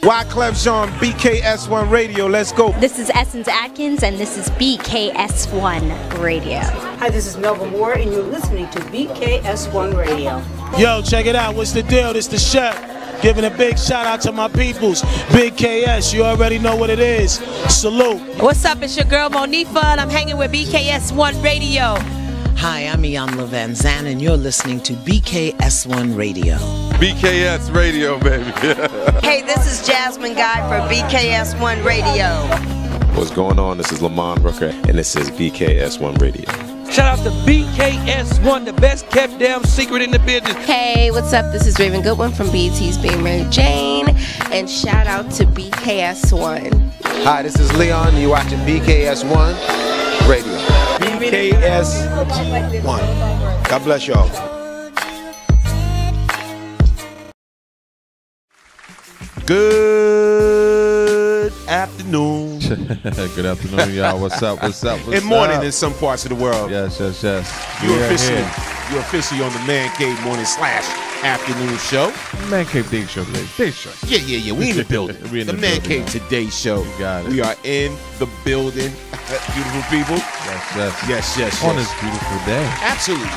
Wyclef Jean, BKS1 Radio. Let's go. This is Essence Atkins, and this is BKS1 Radio. Hi, this is Melba Moore, and you're listening to BKS1 Radio. Yo, check it out. What's the deal? This the chef. Giving a big shout out to my peoples. Big KS, you already know what it is. Salute. What's up? It's your girl Monifa, and I'm hanging with BKS1 Radio. Hi, I'm Iyanla Vanzant, and you're listening to BKS1 Radio. BKS Radio, baby. Hey, this is Jasmine Guy for BKS1 Radio. What's going on? This is Lamont Brooker, and this is BKS1 Radio. Shout out to BKS1, the best kept damn secret in the business. Hey, what's up? This is Raven Goodwin from BET's Being Mary Jane, and shout out to BKS1. Hi, this is Leon. You're watching BKS1 Radio. BKS1. God bless y'all. Good afternoon. Good afternoon, y'all. What's up? What's up? And morning in some parts of the world. Yes. You're officially on the Man Cave morning / afternoon show. Man Cave Day Show today. Day Show. Yeah. We in the building. The Man Cave Today Show. You got it. We are in the building. Beautiful people. Yes. On this beautiful day. Absolutely.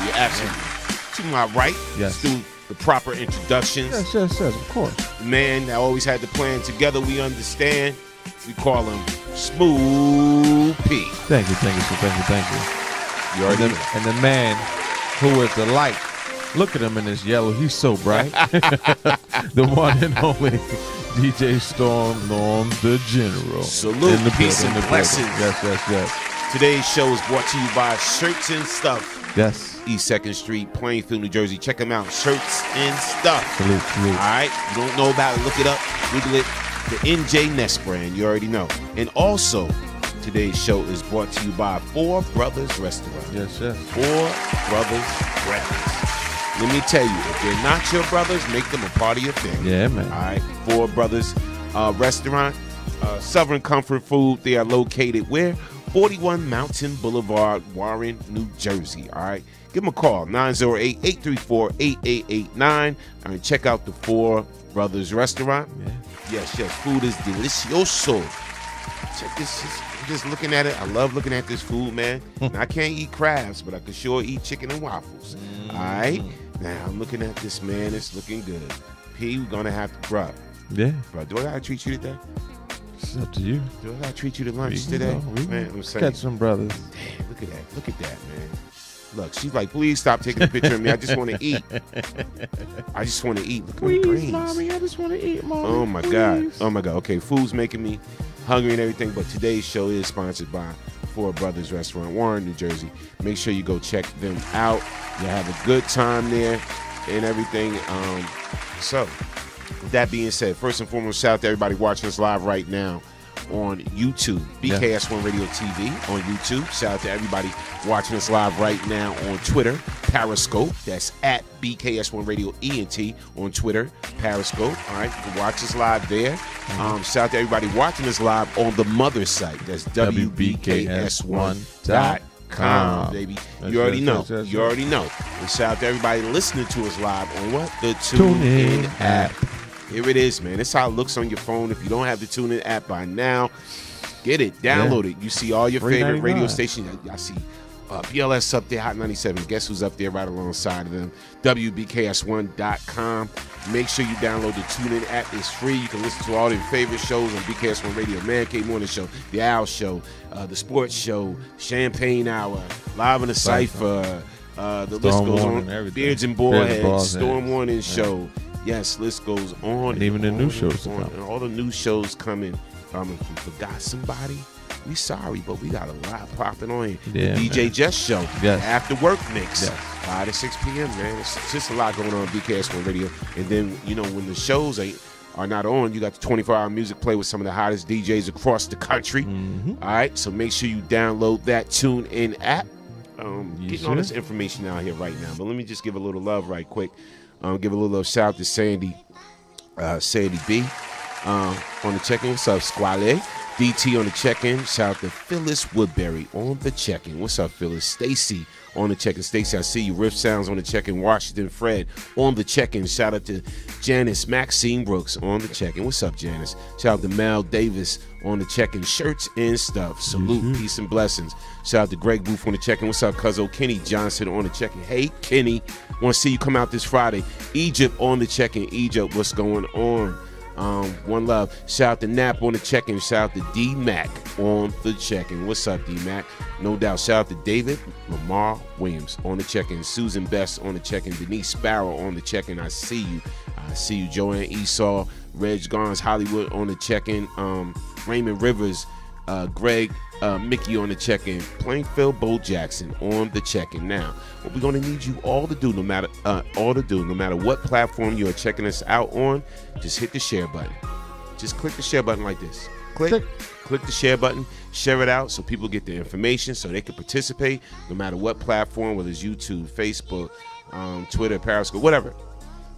To my right. Yes. Do the proper introductions. Yes, of course. The man that always had the plan together, we understand. We call him Smooth P. Thank you. You already know. And the man who is the light. Look at him in this yellow. He's so bright. The one and only DJ Storm Norm the General. Salute, peace, and blessings. Yes. Today's show is brought to you by Shirts and Stuff. Yes. East 2nd Street, Plainfield, New Jersey. Check them out. Shirts and Stuff. Salute. All right? You don't know about it, look it up. Google it. The NJ Nest brand. You already know. And also, today's show is brought to you by Four Brothers Restaurant. Yes. Four Brothers Breakfast. Let me tell you, if they're not your brothers, make them a part of your family. Yeah, man. All right? Four Brothers Restaurant. Southern Comfort Food. They are located where? 41 Mountain Boulevard, Warren, New Jersey. All right? Give them a call, 908-834-8889. All right, check out the Four Brothers Restaurant. Yeah. Yes. Food is delicioso. Check this. Just looking at it, I love looking at this food, man. Now, I can't eat crabs, but I can sure eat chicken and waffles. All right? Now, I'm looking at this, man. It's looking good. P, we're going to have to, bro, do I got to treat you today? It's up to you. Do I got to treat you to lunch today? Man, I'm saying. Catch some brothers. Man, look at that, man. Look, she's like, please stop taking a picture of me. I just want to eat. Look at my greens. Mommy, I just want to eat, Mommy. Oh, my God. Okay, food's making me hungry and everything, but today's show is sponsored by Four Brothers Restaurant, Warren, New Jersey. Make sure you go check them out. You'll have a good time there and everything. So, with that being said, first and foremost, shout out to everybody watching us live right now on YouTube, BKS1 Radio TV on YouTube. Shout out to everybody watching us live right now on Twitter, Periscope. That's at BKS1 Radio ENT on Twitter, Periscope. All right, you can watch us live there. Shout out to everybody watching us live on the mother site. That's WBKS1.com, baby. You already know. You already know. And shout out to everybody listening to us live on what? The TuneIn app. Here it is, man. That's how it looks on your phone. If you don't have the TuneIn app by now, get it. Download it. You see all your favorite radio stations. I see PLS up there, Hot 97. Guess who's up there right alongside of them? WBKS1.com. Make sure you download the TuneIn app. It's free. You can listen to all your favorite shows on BKS1 Radio. Man Cave Morning Show, The Owl Show, The Sports Show, Champagne Hour, Live in the Cypher. The list goes on. Beards and Ballheads, Storm Warning Show. Yes, list goes on. And even the new shows come. And all the new shows coming. If you forgot somebody, we sorry, but we got a lot popping on here. Yeah, the DJ Just Show. Yes. After Work Mix. Yes. 5 to 6 p.m., man. It's just a lot going on BKS1 Radio. And then, when the shows are not on, you got the 24-hour music play with some of the hottest DJs across the country. All right, so make sure you download that TuneIn app. Getting all this information out here right now. But let me just give a little love right quick. Give a little love shout out to Sandy B on the check-in. What's up, Squale? DT on the check-in. Shout out to Phyllis Woodbury on the check-in. What's up, Phyllis? Stacy on the check-in. Stacy, I see you. Riff Sounds on the check-in. Washington Fred on the check-in. Shout out to Janice Maxine Brooks on the check-in. What's up, Janice? Shout out to Mel Davis on the check-in. Shirts and stuff. Salute, peace, and blessings. Shout out to Greg Booth on the check-in. What's up, Cuzzo? Kenny Johnson on the check-in. Hey, Kenny. Want to see you come out this Friday. Egypt on the check-in. Egypt, what's going on? One love. Shout out to Nap on the check-in. Shout out to D-Mac on the check-in. What's up, D-Mac? No doubt. Shout out to David Lamar Williams on the check-in. Susan Best on the check-in. Denise Sparrow on the check-in. I see you. I see you. Joanne Esau, Reg Garns, Hollywood on the check-in. Raymond Rivers, Greg, Mickey on the check-in. Plainfield Bo Jackson on the check-in. Now, what we're going to need you all to do, no matter what platform you are checking us out on, just hit the share button. Just click the share button like this. Click the share button, share it out so people get the information so they can participate no matter what platform, whether it's YouTube, Facebook, Twitter, Periscope, whatever.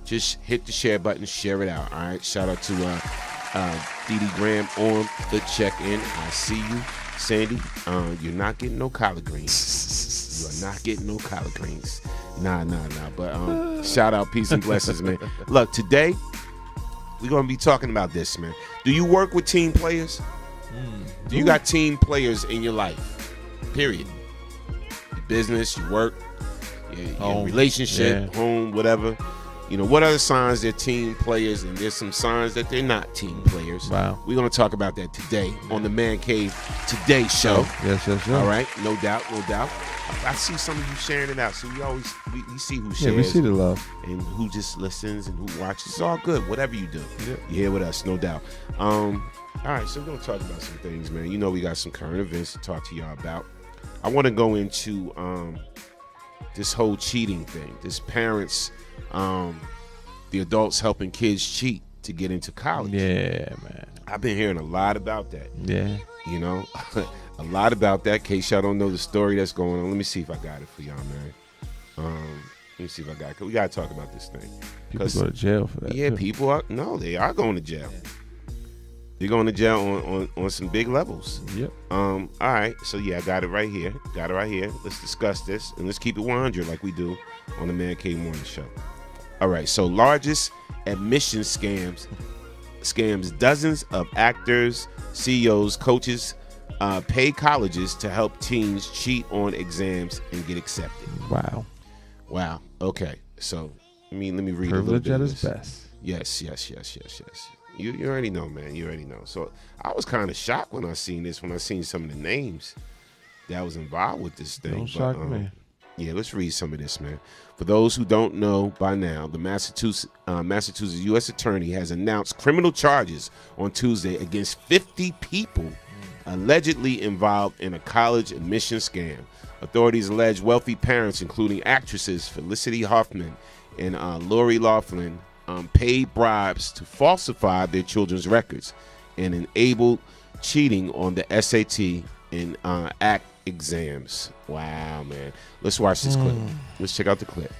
Just hit the share button, share it out. All right. Shout out to Dee Dee Graham on the check-in. I see you. Sandy, you're not getting no collard greens. You are not getting no collard greens. Nah. But shout out, peace and blessings, man. Look, today we're going to be talking about this, man. Do you work with team players? Do you got team players in your life? Period. Your business, your work, your relationship, home, whatever. You know, what other signs they're team players, and there's some signs that they're not team players. Wow. We're going to talk about that today on the Man Cave Today show. Yes. All right, no doubt. I see some of you sharing it out, so we see who shares. Yeah, we see the love. And who just listens and who watches. It's all good, whatever you do. Yep. You're here with us, no doubt. All right, so we're going to talk about some things, man. You know we got some current events to talk to y'all about. I want to go into this whole cheating thing. This parents... the adults helping kids cheat to get into college. Yeah, man. I've been hearing a lot about that. Yeah. You know, a lot about that. In case y'all don't know the story that's going on. Let me see if I got it for y'all, man. Let me see if I got it. We got to talk about this thing. People go to jail for that. Yeah, too. people are. No, they are going to jail. Yeah. They're going to jail on some big levels. Yep. All right. So, yeah, I got it right here. Let's discuss this. And let's keep it 100 like we do on the Man Cave Morning Show. All right, so largest admission scams, dozens of actors, CEOs, coaches pay colleges to help teens cheat on exams and get accepted. Wow. Okay, so let me read a little bit of this. Best. Yes. You already know, man. You already know. So I was kind of shocked when I seen some of the names that was involved with this thing. Don't shock me. Yeah, let's read some of this, man. For those who don't know by now, the Massachusetts U.S. Attorney has announced criminal charges on Tuesday against 50 people allegedly involved in a college admission scam. Authorities allege wealthy parents, including actresses Felicity Huffman and Lori Loughlin, paid bribes to falsify their children's records and enabled cheating on the SAT and ACT exams. Wow, man. Let's watch this clip. Let's check out the clip.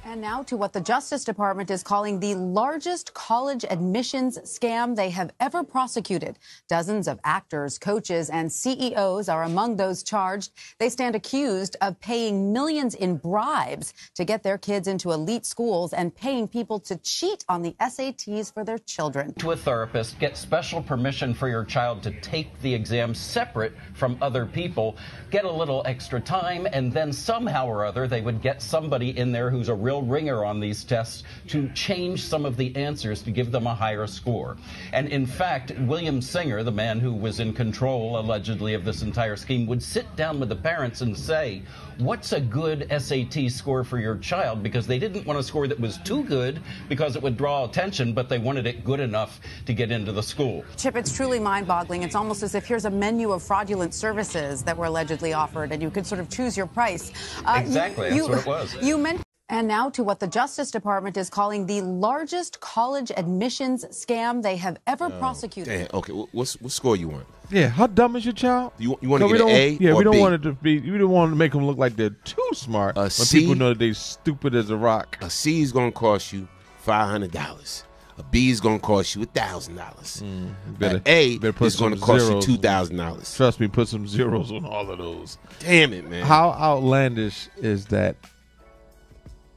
And now to what the Justice Department is calling the largest college admissions scam they have ever prosecuted. Dozens of actors, coaches, and CEOs are among those charged. They stand accused of paying millions in bribes to get their kids into elite schools and paying people to cheat on the SATs for their children. To a therapist, get special permission for your child to take the exam separate from other people, get a little extra time, and then somehow or other they would get somebody in there who's a real ringer on these tests to change some of the answers to give them a higher score. And in fact, William Singer, the man who was in control allegedly of this entire scheme, would sit down with the parents and say, what's a good SAT score for your child? Because they didn't want a score that was too good because it would draw attention, but they wanted it good enough to get into the school. Chip, it's truly mind-boggling. It's almost as if here's a menu of fraudulent services that were allegedly offered, and you could sort of choose your price. Exactly, that's what it was. You mentioned. And now to what the Justice Department is calling the largest college admissions scam they have ever prosecuted. Damn, okay, what score you want? Yeah, how dumb is your child? You want to get an A Yeah, or we don't B? want it to be. We don't want to make them look like they're too smart. When C, people know that they're stupid as a rock. A C is going to cost you $500. A B is going to cost you $1,000. An A is going to cost you $2,000. Trust me, put some zeros on all of those. Damn it, man. How outlandish is that?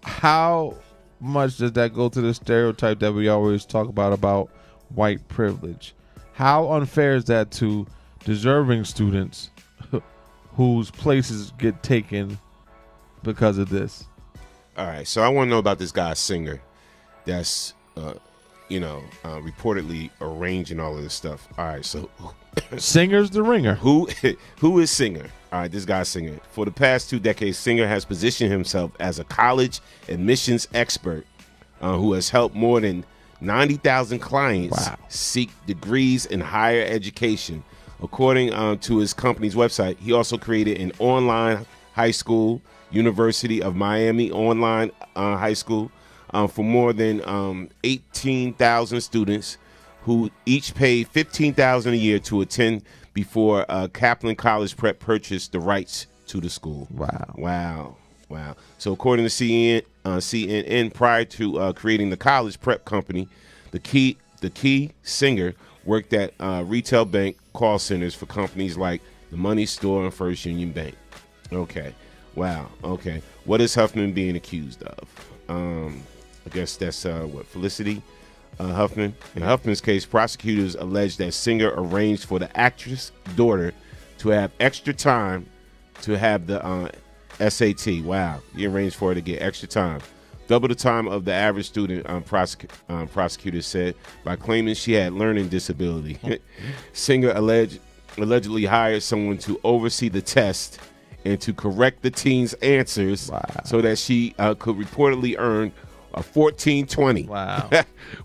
How much does that go to the stereotype that we always talk about white privilege? How unfair is that to deserving students whose places get taken because of this? All right, so I want to know about this guy Singer that's reportedly arranging all of this stuff. All right, so Singer's the ringer. Who is Singer? All right, this guy Singer. For the past 2 decades, Singer has positioned himself as a college admissions expert who has helped more than 90,000 clients seek degrees in higher education. According to his company's website, he also created an online high school, University of Miami online high school, for more than 18,000 students who each pay $15,000 a year to attend before Kaplan College Prep purchased the rights to the school. Wow. So according to CNN, prior to creating the college prep company, the key Singer worked at retail bank call centers for companies like the Money Store and First Union Bank. Okay. Wow. Okay. What is Huffman being accused of? I guess that's Felicity Huffman. In Huffman's case, prosecutors allege that Singer arranged for the actress' daughter to have extra time to have the SAT. Wow. He arranged for her to get extra time. Double the time of the average student, prosecutors said, by claiming she had learning disability. Singer allegedly hired someone to oversee the test and to correct the teen's answers so that she could reportedly earn a 1420. Wow.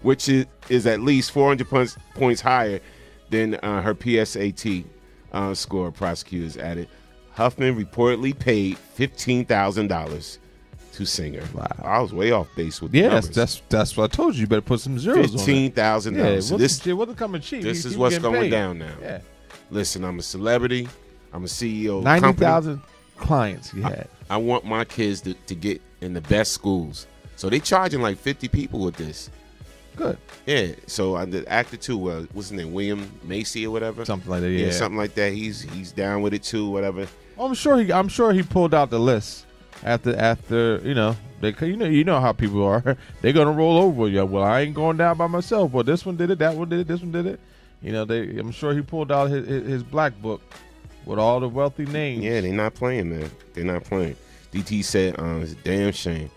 Which is at least 400 points higher than her PSAT score, prosecutors added. Huffman reportedly paid $15,000 to Singer. Wow. I was way off base with the numbers. That's what I told you. You better put some zeros on it. $15,000. Yeah, so this wasn't coming cheap. This is what's going down now. Yeah. Listen, I'm a celebrity. I'm a CEO. 90,000 clients he had. I want my kids to get in the best schools. So they charging like 50 people with this. Good. Yeah. So the actor too, what's his name, William Macy or whatever, something like that. Yeah, something like that. He's down with it too, whatever. I'm sure he pulled out the list after you know how people are. They're gonna roll over you. Well, I ain't going down by myself. Well, this one did it. That one did it. This one did it. I'm sure he pulled out his black book with all the wealthy names. Yeah, they're not playing, man. They're not playing. DT said, it's a damn shame.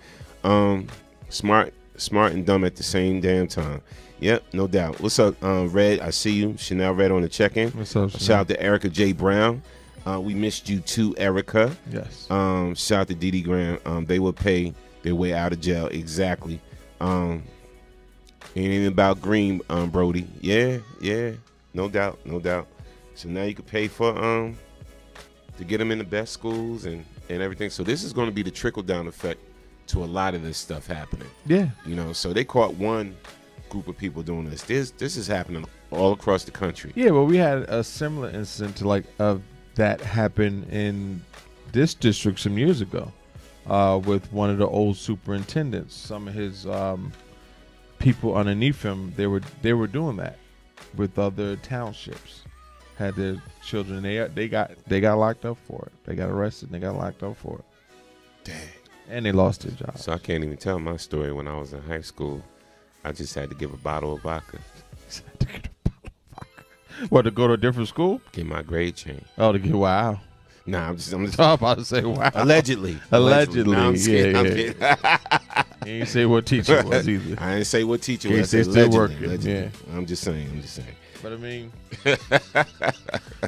Smart and dumb at the same damn time. Yep, no doubt. What's up, Red? I see you. Chanel Red on the check-in. What's up, Chanel? Shout out to Erica J. Brown. We missed you too, Erica. Yes. Shout out to Dee Dee Graham. They will pay their way out of jail. Exactly. Ain't even about green, Brody. Yeah. No doubt. So now you can pay for to get them in the best schools and everything. So this is going to be the trickle-down effect to a lot of this stuff happening. Yeah. So they caught one group of people doing this. This is happening all across the country. Yeah, well, we had a similar incident to that happened in this district some years ago with one of the old superintendents. Some of his people underneath him, they were doing that with other townships. Had their children, they got locked up for it. They got arrested and they got locked up for it. Dang. And they lost their job. So I can't even tell my story. When I was in high school, I just had to give a bottle of vodka. What, to go to a different school? Get my grade changed. Oh, to get, wow. Nah, I'm just about to say wow. Allegedly. Allegedly. No, I'm kidding. Yeah. I'm kidded. You ain't say what teacher it was either. I didn't say what teacher it was. He said still working. Allegedly. Yeah. I'm just saying. But I mean,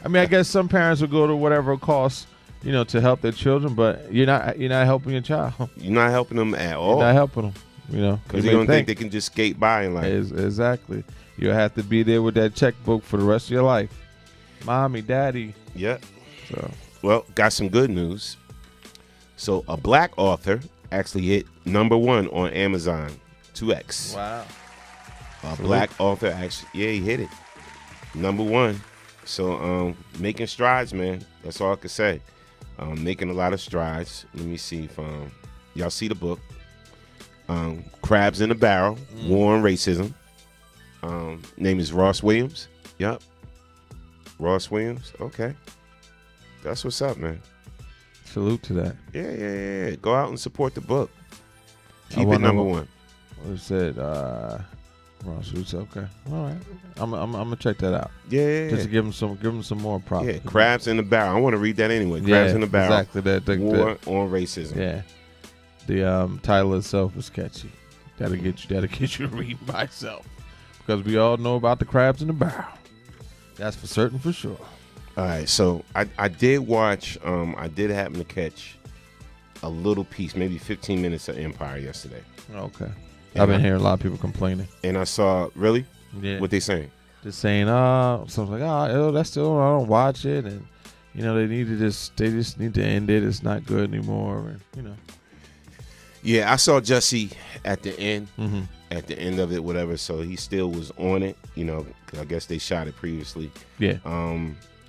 I guess some parents will go to whatever it costs, to help their children, but you're not helping your child. You're not helping them at all. You're not helping them, because you don't think they can just skate by in life. Exactly. You'll have to be there with that checkbook for the rest of your life. Mommy, daddy. Yep. So, well, got some good news. So a black author actually hit #1 on Amazon 2X. Wow. A black author actually, he hit it. #1. So making strides, man. That's all I can say. Making a lot of strides. Let me see if y'all see the book. Crabs in a Barrel, War on Racism. Name is Ross Williams. Yep. Ross Williams. Okay. That's what's up, man. Salute to that. Yeah. Go out and support the book. Keep it number one. What it said, Ross Williams. Okay. All right. I'm gonna check that out. Yeah. Just to give him some more props. Yeah, Crabs in the Barrel. I want to read that anyway. Crabs in the Barrel. Exactly. That War on Racism. Yeah. The title itself is catchy. That'll get you to read by itself. Because we all know about the crabs in the barrel. That's for certain, for sure. All right, so I did watch. I did happen to catch a little piece, maybe 15 minutes of Empire yesterday. Okay. I've been hearing a lot of people complaining. And I saw, really? Yeah. What they saying? Just saying, something like, that's still, I don't watch it, and they just need to end it. It's not good anymore, and Yeah, I saw Jussie at the end. Mm-hmm. At the end of it, whatever. So he still was on it. I guess they shot it previously. Yeah.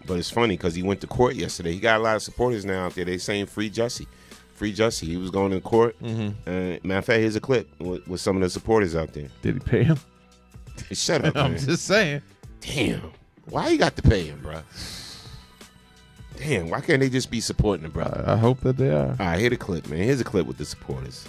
But it's funny because he went to court yesterday. He got a lot of supporters now out there. They saying free Jussie. Free Jussie. He was going to court. Mm-hmm. Matter of fact, here's a clip with some of the supporters out there. Did he pay him? Shut up, man. I'm just saying. Damn. Why you got to pay him, bro? Damn, why can't they just be supporting the brother? I hope that they are. All right, here's a clip, man. Here's a clip with the supporters.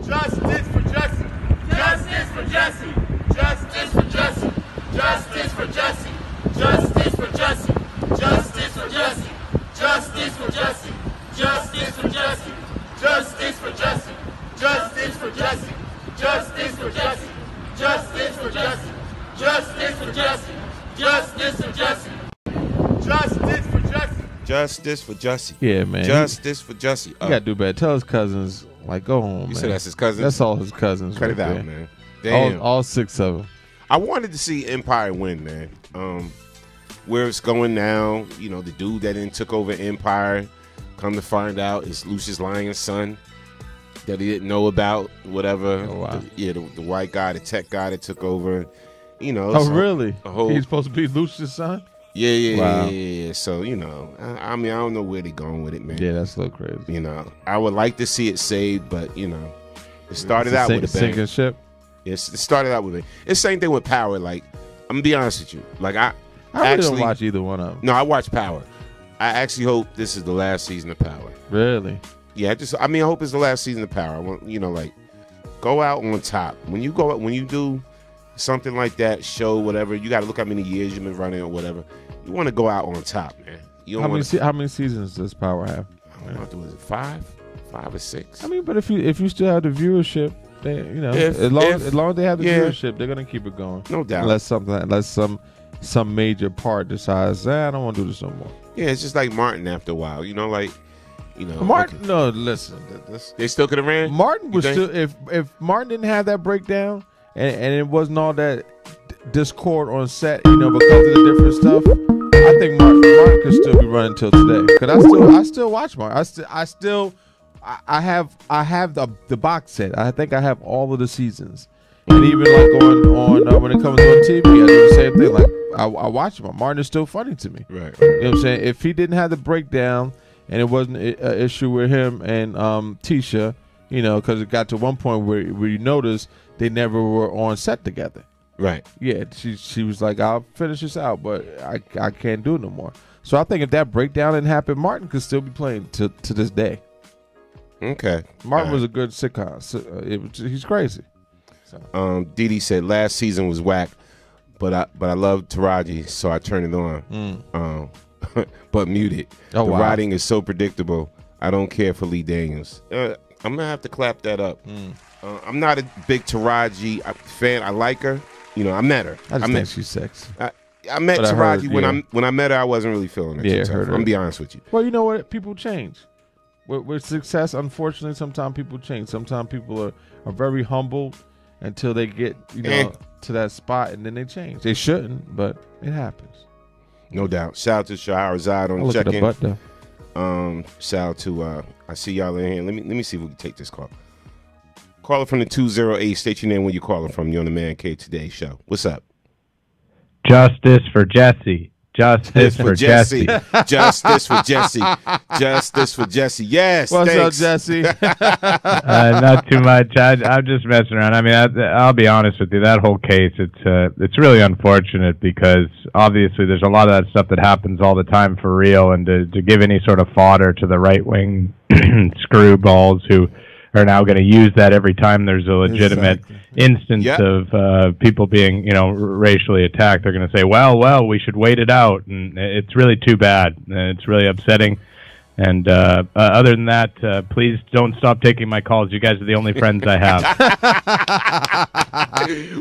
Justice for Jussie. Justice for Jussie. Justice for Jussie. Justice for Jussie. Justice for Jussie. Justice for Jussie. Justice for Jussie. Justice for Jussie. Justice for Jussie. Justice for Jussie. Justice for Jussie. Justice for Jussie. Justice for Jussie. Justice for Jussie. Justice for Jussie. Justice for Jussie. Yeah, man. Justice for Jussie. You gotta do better. Tell his cousins, go home, man. You said that's his cousins? That's all his cousins. Cut right it out, there. man. Damn. All 6 of them. I wanted to see Empire win, man. Where it's going now, the dude that then took over Empire, come to find out it's Lucius Lyon's son that he didn't know about, whatever. Oh, wow. The white guy, the tech guy that took over. Oh, really? He's supposed to be Lucius' son? Yeah. Wow. Yeah. So, I don't know where they're going with it, man. Yeah, that's a little crazy. I would like to see it saved, but, it started out with a bang. Sinking ship? Yes, it started out with a bang. It's the same thing with Power. Like, I'm going to be honest with you. Like, I really actually don't watch either one of them. No, I watch Power. I actually hope this is the last season of Power. Really? Yeah, I hope it's the last season of Power. I want, go out on top. When you do something like that, show, whatever, you got to look how many years you've been running or whatever. You want to go out on top, man. You don't how many seasons does Power have? I don't know, was it 5 or 6? But if you still have the viewership, they, as long as they have the viewership, they're gonna keep it going. No doubt. Unless some major part decides, I don't want to do this no more. Yeah, it's just like Martin after a while. Martin. Okay. No, listen. They still could have ran. Martin was still. If Martin didn't have that breakdown and it wasn't all that discord on set, because of the different stuff, I think Martin could still be running till today. Because I still watch Martin. I have the box set. I think I have all of the seasons. And even on when it comes on TV, I do the same thing. Like I watch him. Martin is still funny to me. Right. You know what I'm saying? If he didn't have the breakdown and it wasn't an issue with him and Tisha, because it got to one point where you notice they never were on set together. Right. Yeah. She was like, I'll finish this out, but I can't do it no more. So I think if that breakdown didn't happen, Martin could still be playing to this day. Okay. Martin was a good sitcom. He's crazy. So. Didi said last season was whack, but I love Taraji, so I turned it on. But muted. The writing is so predictable. I don't care for Lee Daniels. I'm gonna have to clap that up. I'm not a big Taraji fan. I like her. I met her. I think she's sexy. I met Taraji when I met her. I wasn't really feeling her. Yeah, I'm gonna be honest with you. Well, you know what? People change. With success, unfortunately, sometimes people change. Sometimes people are very humble until they get to that spot, and then they change. They shouldn't, but it happens. No doubt. Shout out to Shahrazad on check-in. Shout out to I see y'all in here. Let me see if we can take this call. Caller from the 208. State your name when you're calling from. You're on the Man Cave Today show. What's up? Justice for Jussie. Justice for Jesse. Justice for Jesse. Justice for Jesse. Yes. What's thanks. up, Jesse? Not too much. I'm just messing around. I mean, I'll be honest with you. That whole case, it's really unfortunate because obviously there's a lot of that stuff that happens all the time for real, and to give any sort of fodder to the right wing screwballs who are now going to use that every time there's a legitimate instance of people being, racially attacked. They're going to say, well, we should wait it out. And it's really too bad. It's really upsetting. And other than that, please don't stop taking my calls. You guys are the only friends I have.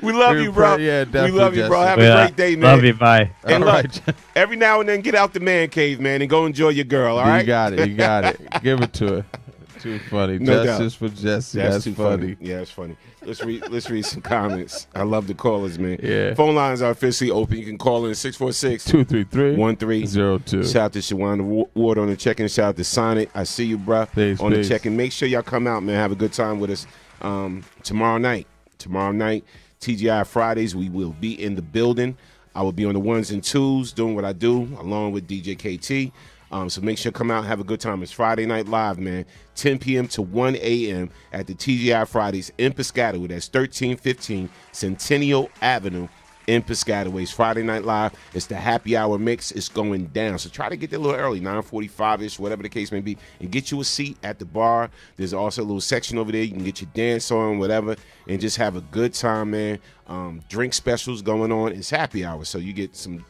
We love you, bro. Yeah, definitely. We love you, bro. Have a great day, man. Love you. Bye. And look, every now and then get out the man cave, man, and go enjoy your girl, all right? You got it. Give it to her. Too funny. No Justice for Jesse. That's too funny. Yeah, it's funny. Let's read some comments. I love the callers, man. Yeah. Phone lines are officially open. You can call in 646-233-1302. Shout out to Shawana Ward on the check-in. Shout out to Sonic. I see you, bro. On the check-in. Make sure y'all come out, man. Have a good time with us tomorrow night. Tomorrow night, TGI Fridays, we will be in the building. I will be on the ones and twos doing what I do along with DJ KT. So make sure to come out and have a good time. It's Friday Night Live, man. 10 p.m. to 1 a.m. at the TGI Fridays in Piscataway. That's 1315 Centennial Avenue in Piscataway. It's Friday Night Live. It's the happy hour mix. It's going down. So try to get there a little early, 9:45-ish, whatever the case may be, and get you a seat at the bar. There's also a little section over there. You can get your dance on, whatever, and just have a good time, man. Drink specials going on. It's happy hour, so you get some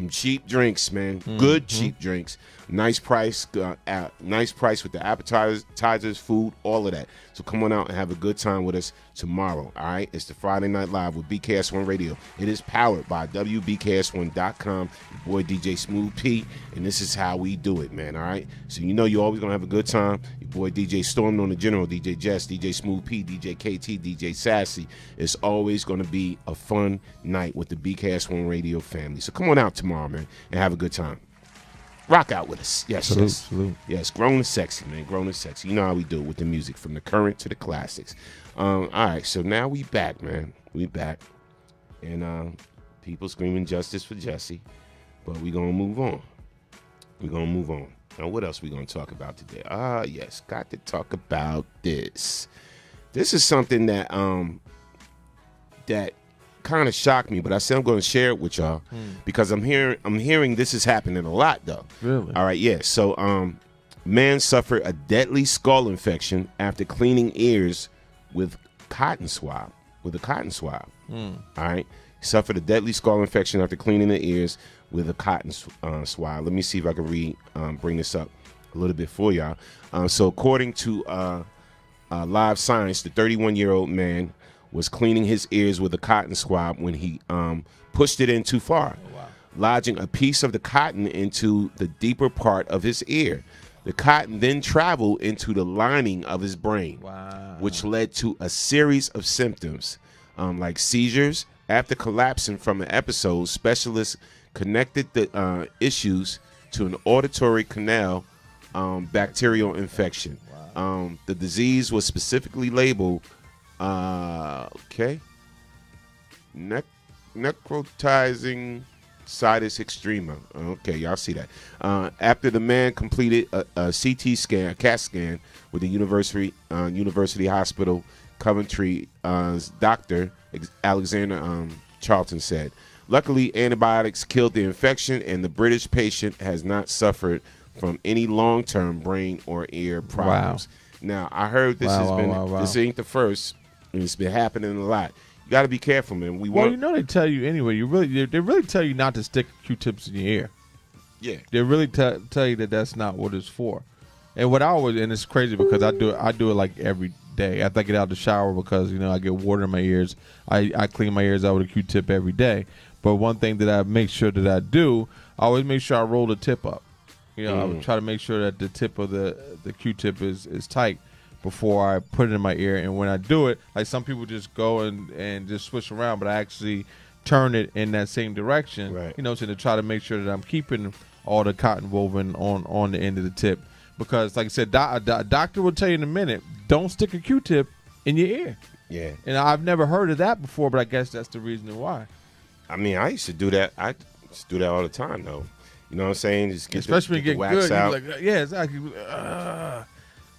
cheap drinks, man. Good cheap drinks. Nice price with the appetizers, food, all of that. So come on out and have a good time with us tomorrow, all right? It's the Friday Night Live with BKS1 Radio. It is powered by WBKS1.com, your boy DJ Smooth P, and this is how we do it, man, all right? So you're always going to have a good time. Your boy DJ Storm on the General, DJ Jess, DJ Smooth P, DJ KT, DJ Sassy. It's always going to be a fun night with the BKS1 Radio family. So come on out tomorrow, man, and have a good time. Rock out with us. Yes, salute. Yes, grown and sexy, man. Grown and sexy. You know how we do it with the music, from the current to the classics. All right, so now we back, man. We back. And people screaming justice for Jesse. But we going to move on. We're going to move on. Now, what else we going to talk about today? Yes, got to talk about this. This is something that that kind of shocked me, but I said I'm going to share it with y'all because I'm hearing this is happening a lot, though. Really? All right, yeah. So, man suffered a deadly skull infection after cleaning ears with cotton swab. With a cotton swab. All right, he suffered a deadly skull infection after cleaning the ears with a cotton swab. Let me see if I can bring this up a little bit for y'all. So, according to Live Science, the 31-year-old man was cleaning his ears with a cotton swab when he pushed it in too far, lodging a piece of the cotton into the deeper part of his ear. The cotton then traveled into the lining of his brain, which led to a series of symptoms like seizures. After collapsing from an episode, specialists connected the issues to an auditory canal bacterial infection. The disease was specifically labeled necrotizing situs extrema. Okay, y'all see that. After the man completed a CT scan, a CAT scan with the University Hospital Coventry doctor, Alexander Charlton said. Luckily, antibiotics killed the infection, and the British patient has not suffered from any long-term brain or ear problems. Now, I heard this this ain't the first. And it's been happening a lot. You got to be careful, man. They tell you anyway. They really tell you not to stick Q-tips in your ear. Yeah, they really tell you that that's not what it's for. And it's crazy because I do it like every day after I get out of the shower because I get water in my ears. I clean my ears out with a Q-tip every day. But one thing that I make sure that I do, I always make sure I roll the tip up. I would try to make sure that the tip of the Q-tip is tight before I put it in my ear. And when I do it, like some people just go and just switch around, but I actually turn it in that same direction, so to try to make sure that I'm keeping all the cotton woven on the end of the tip. Because like I said, a doctor will tell you in a minute, don't stick a Q-tip in your ear. Yeah. And I've never heard of that before, but I guess that's the reason why. I mean, I used to do that. I used to do that all the time, though. You know what I'm saying? Just get especially the when you get wax good. out. You're like, yeah, exactly.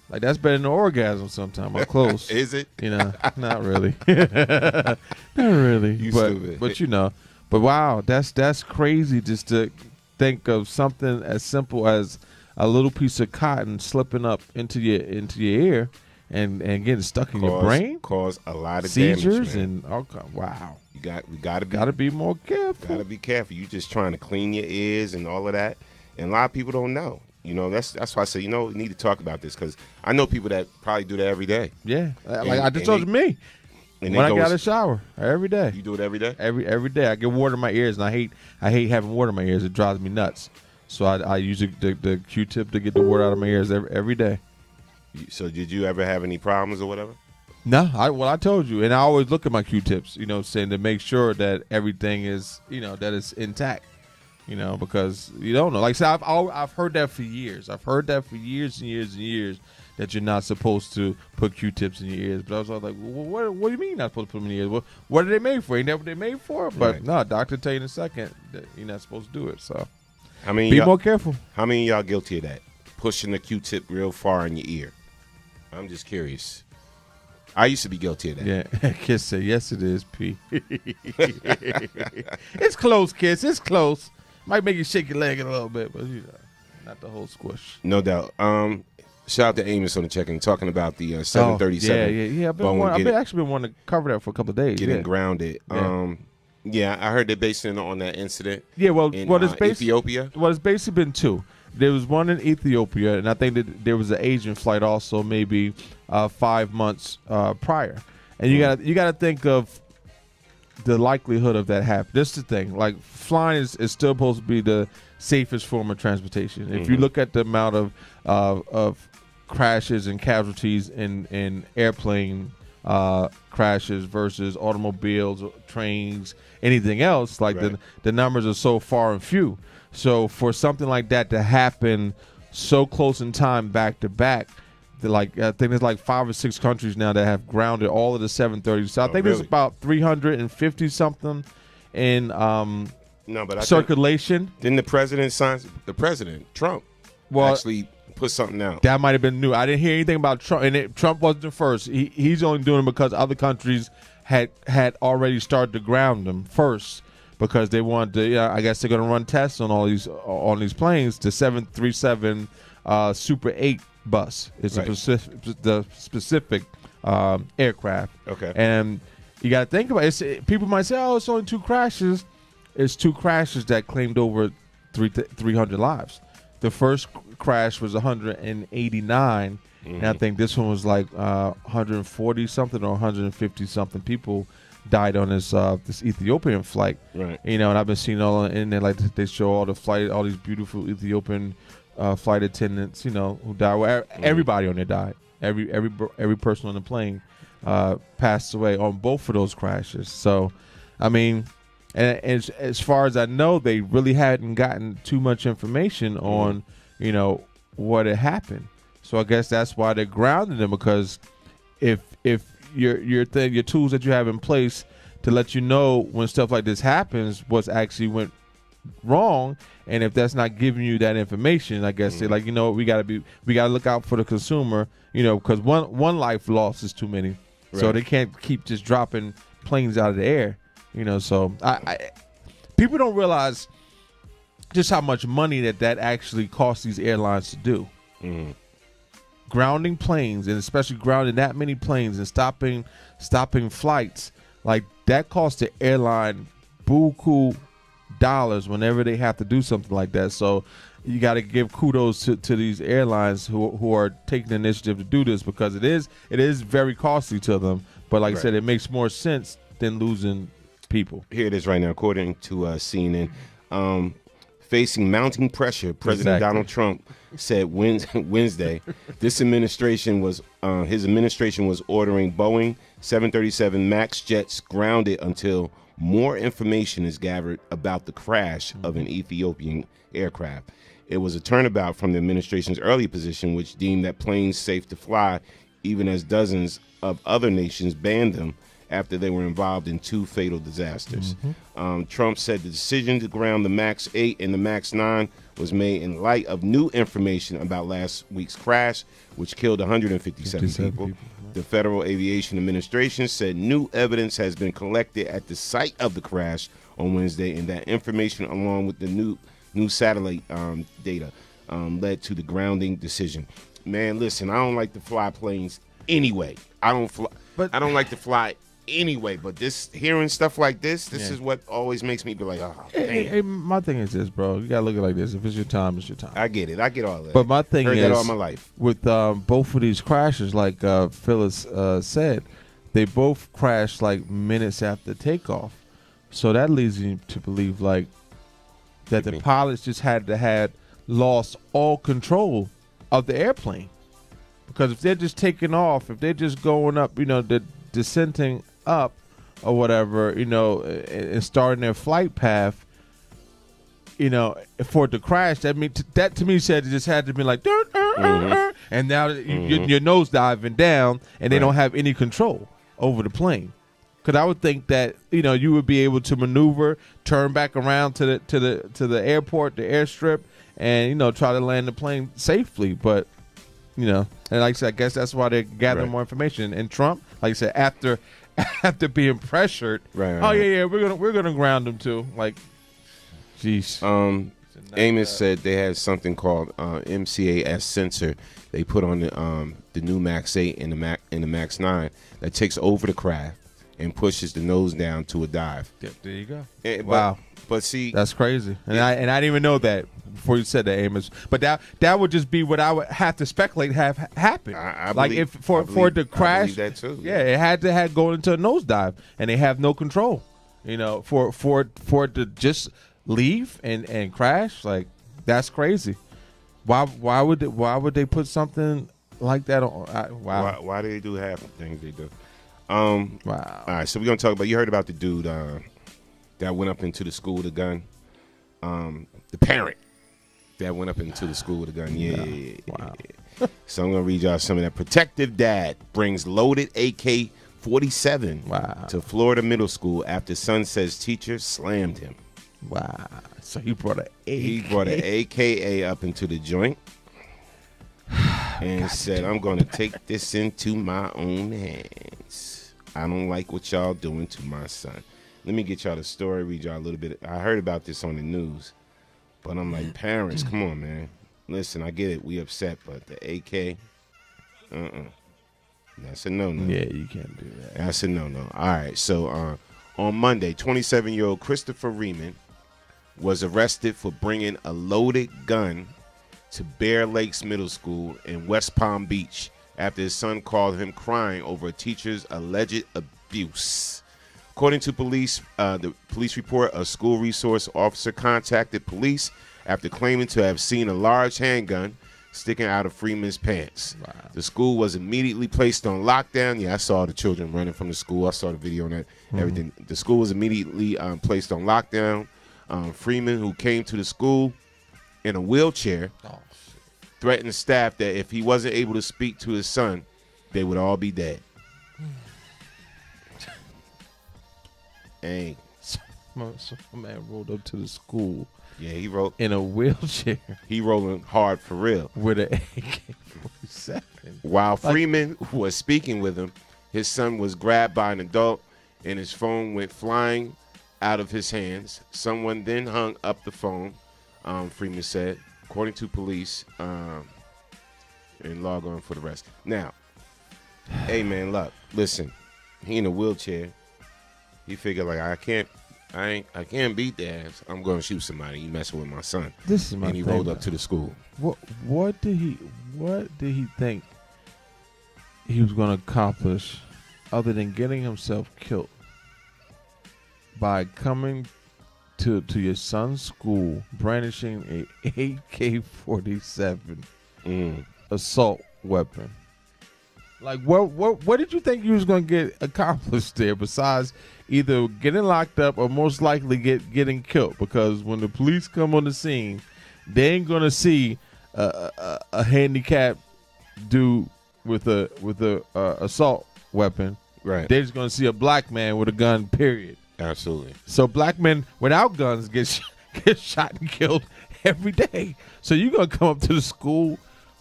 Like that's better than orgasm sometimes. I'm close. Is it? You know, not really. Not really. You but, stupid. But you know, but wow, that's crazy just to think of something as simple as a little piece of cotton slipping up into your ear and getting stuck in your brain. Cause a lot of seizures damage, man. and wow. We gotta be more careful. Gotta be careful. You just trying to clean your ears and all of that. And a lot of people don't know. You know, that's why I say, you know, we need to talk about this because I know people that probably do that every day. Yeah, like I just told you me. When I got a shower every day. You do it every day? Every day. I get water in my ears, and I hate having water in my ears. It drives me nuts. So I use the Q-tip to get the water out of my ears every day. So did you ever have any problems or whatever? No, I told you, and I always look at my Q-tips, you know, saying to make sure that everything is, you know, that it's intact. You know, because you don't know. Like I said, I've heard that for years. I've heard that for years and years and years that you're not supposed to put Q-tips in your ears. But I was like, well, what do you mean you're not supposed to put them in your ears? What are they made for? Ain't that what they made for? But right. no, doctor tell you in a second that you're not supposed to do it. So be more careful. How many of y'all guilty of that? Pushing the Q-tip real far in your ear. I'm just curious. I used to be guilty of that. Yeah, Kiss said, yes, it is, P. It's close, Kiss. It's close. Might make you shake your leg a little bit, but you know, not the whole squish. No doubt. Shout out to Amos on the check-in talking about the 737. Yeah. I've actually been wanting to cover that for a couple of days. Getting grounded. Yeah. I heard they're based on that incident. Yeah, well, it's Ethiopia. Well, it's basically been two. There was one in Ethiopia, and I think that there was an Asian flight also, maybe 5 months prior. And you got to think of the likelihood of that happening. This is the thing. Like, flying is still supposed to be the safest form of transportation. Mm-hmm. If you look at the amount of crashes and casualties in airplane crashes versus automobiles, trains, anything else, like right. the numbers are so far and few. So for something like that to happen so close in time back to back, I think there's like 5 or 6 countries now that have grounded all of the 730s. So I think there's about 350 something in circulation. Didn't the president Trump actually put something out? That might have been new. I didn't hear anything about Trump, and Trump wasn't the first. He's only doing it because other countries had already started to ground them first because they wanted to. I guess they're going to run tests on these planes. The 737 Super 8 bus is right. the specific aircraft. Okay, and you got to think about it. People might say, "Oh, it's only 2 crashes." It's 2 crashes that claimed over 300 lives. The first crash was 189, and I think this one was like 140 something or 150 something people died on this Ethiopian flight. Right. You know, and I've been seeing all in there, like they show all these beautiful Ethiopian flight attendants, you know, who died. Well, everybody on there died. Every person on the plane passed away on both of those crashes. So, I mean, and as far as I know, they really hadn't gotten too much information on, you know, what had happened. So I guess that's why they're grounding them, because if your tools that you have in place to let you know when stuff like this happens, what's actually went wrong, and if that's not giving you that information, I guess they're like, you know, we gotta look out for the consumer, you know, because one life lost is too many. Right. So they can't keep just dropping planes out of the air. You know, so people don't realize just how much money that actually costs these airlines to do. Mm-hmm. Grounding planes, and especially grounding that many planes and stopping flights, like that costs the airline buku dollars whenever they have to do something like that. So you got to give kudos to these airlines who are taking the initiative to do this, because it is very costly to them. But like I said, it makes more sense than losing people. Here it is right now, according to CNN. Facing mounting pressure, President Donald Trump said Wednesday his administration was ordering Boeing 737 MAX jets grounded until more information is gathered about the crash of an Ethiopian aircraft. It was a turnabout from the administration's early position, which deemed that planes safe to fly, even as dozens of other nations banned them after they were involved in 2 fatal disasters. Trump said the decision to ground the MAX 8 and the MAX 9 was made in light of new information about last week's crash, which killed 157 people. The Federal Aviation Administration said new evidence has been collected at the site of the crash on Wednesday, and that information, along with the new satellite data, led to the grounding decision. Man, listen, I don't like to fly planes anyway. I don't like to fly anyway, but hearing stuff like this is what always makes me be like, oh, hey, my thing is this, bro. You gotta look at it like this. If it's your time, it's your time. I get it. I get all that. But my thing Heard is, that all my life. with both of these crashes, like Phyllis said, they both crashed like minutes after takeoff. So that leads you to believe like that the pilots just had lost all control of the airplane. Because if they're just taking off, if they're just going up, descending up or whatever, and starting their flight path, for it to crash, that to me said it just had to be like, and now your nose diving down, and they don't have any control over the plane. Because I would think that you would be able to maneuver, turn back around to the airport, the airstrip, and try to land the plane safely. But and like I said, I guess that's why they're gathering more information. And Trump, like I said, after being pressured, we're gonna ground him too. Like, jeez. Amos said they had something called MCAS sensor they put on the new MAX 8 and the MAX 9 that takes over the craft and pushes the nose down to a dive. There you go. Wow. But see, that's crazy, and I didn't even know that before you said that, Amos. But that would just be what I would have to speculate have happened. I like believe, if for it to crash, that too. Yeah, it had to go into a nosedive, and they have no control. For it to just leave and crash, like that's crazy. Why would they put something like that on? Wow. Why do they do half the things they do? Wow. All right, so we're gonna talk about. You heard about the dude that went up into the school with a gun. The parent that went up into the school with a gun. Yeah. Wow. So I'm gonna read y'all some of that. Protective dad brings loaded AK-47 to Florida middle school after son says teacher slammed him. Wow. So he brought an AKA up into the joint and said, I'm going to take this into my own hands. I don't like what y'all doing to my son. Let me get y'all the story, read y'all a little bit. I heard about this on the news, but I'm like, parents, come on, man. Listen, I get it. We upset, but the AK, that's a no-no. Yeah, you can't do that. That's a no-no. All right, so on Monday, 27-year-old Christopher Riemann was arrested for bringing a loaded gun to Bear Lakes Middle School in West Palm Beach after his son called him crying over a teacher's alleged abuse. According to police, the police report, a school resource officer contacted police after claiming to have seen a large handgun sticking out of Freeman's pants. Wow. The school was immediately placed on lockdown. Yeah, I saw the children running from the school. I saw the video on that, everything. The school was immediately placed on lockdown. Freeman, who came to the school in a wheelchair, threatened staff that if he wasn't able to speak to his son, they would all be dead. Hey, so my man rolled up to the school. Yeah, he rolled in a wheelchair. He rolling hard for real with an AK-47. While Freeman was speaking with him, his son was grabbed by an adult, and his phone went flying out of his hands. Someone then hung up the phone. Freeman said, according to police, and log on for the rest. Now, hey man, look, listen, he in a wheelchair. He figured like I can't beat the ass. I'm gonna shoot somebody. You messing with my son. This is my and he thing, rolled up to the school. What did he think he was gonna accomplish other than getting himself killed by coming to your son's school brandishing a AK-47 assault weapon? Like, what did you think you was going to get accomplished there besides either getting locked up or most likely getting killed? Because when the police come on the scene, they ain't going to see a handicapped dude with a assault weapon Right. They're just going to see a black man with a gun, period. Absolutely. So black men without guns get shot and killed every day. So you're going to come up to the school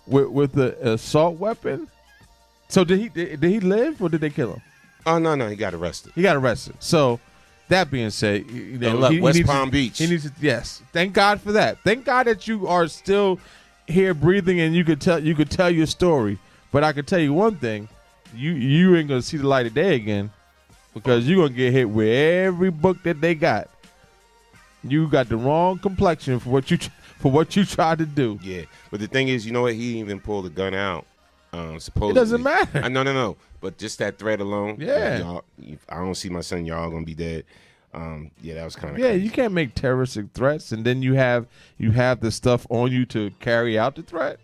with an assault weapon? So did he live or did they kill him? Oh, no, he got arrested. He got arrested. So that being said, West Palm Beach. He needs to, yes. Thank God for that. Thank God that you are still here breathing and you could tell your story. But I can tell you one thing, you ain't gonna see the light of day again because you're gonna get hit with every book that they got. You got the wrong complexion for what you tried to do. Yeah, but the thing is, you know what? He even pulled the gun out. Supposedly, it doesn't matter. No. But just that threat alone. Yeah. Y'all, I don't see my son. Y'all gonna be dead. Yeah, that was kind of. Yeah, crazy. you can't make terroristic threats, and then you have the stuff on you to carry out the threat.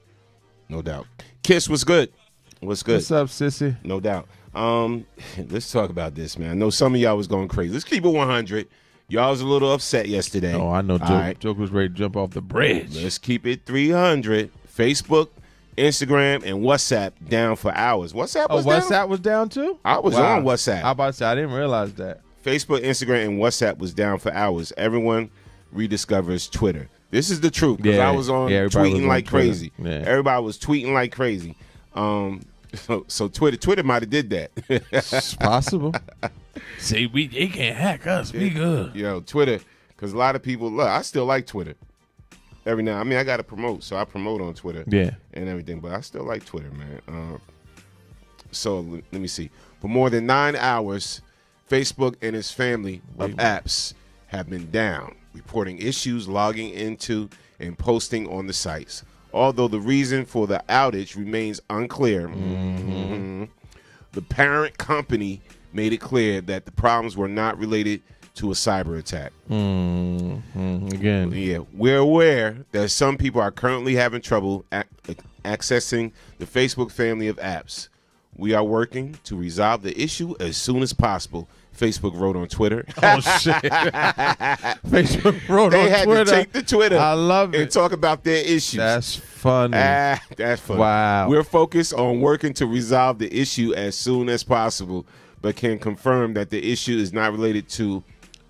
No doubt. Kiss was good. What's good? What's up, sissy? No doubt. Let's talk about this, man. I know some of y'all was going crazy. Let's keep it 100. Y'all was a little upset yesterday. Oh, I know. Joke was ready to jump off the bridge. Let's keep it 300. Facebook, Instagram, and WhatsApp down for hours. WhatsApp was down? WhatsApp was down too? I was on WhatsApp. I about to say, I didn't realize that. Facebook, Instagram, and WhatsApp was down for hours. Everyone rediscovers Twitter. This is the truth because I was on tweeting like crazy. Yeah. Everybody was tweeting like crazy. So Twitter might have did that. It's possible. See, they can't hack us. We good. Yo, Twitter, because a lot of people, look, I still like Twitter. Every now, I mean, I got to promote, so I promote on Twitter. Yeah. And everything, but I still like Twitter, man. So let me see. For more than 9 hours, Facebook and its family of apps have been down, reporting issues logging into and posting on the sites. Although the reason for the outage remains unclear, the parent company made it clear that the problems were not related to a cyber attack. Again. Yeah, we're aware that some people are currently having trouble accessing the Facebook family of apps. We are working to resolve the issue as soon as possible, Facebook wrote on Twitter. Oh, shit. Facebook wrote on Twitter. They had to take the Twitter. I love it. And talk about their issues. That's funny. That's funny. Wow. We're focused on working to resolve the issue as soon as possible, but can confirm that the issue is not related to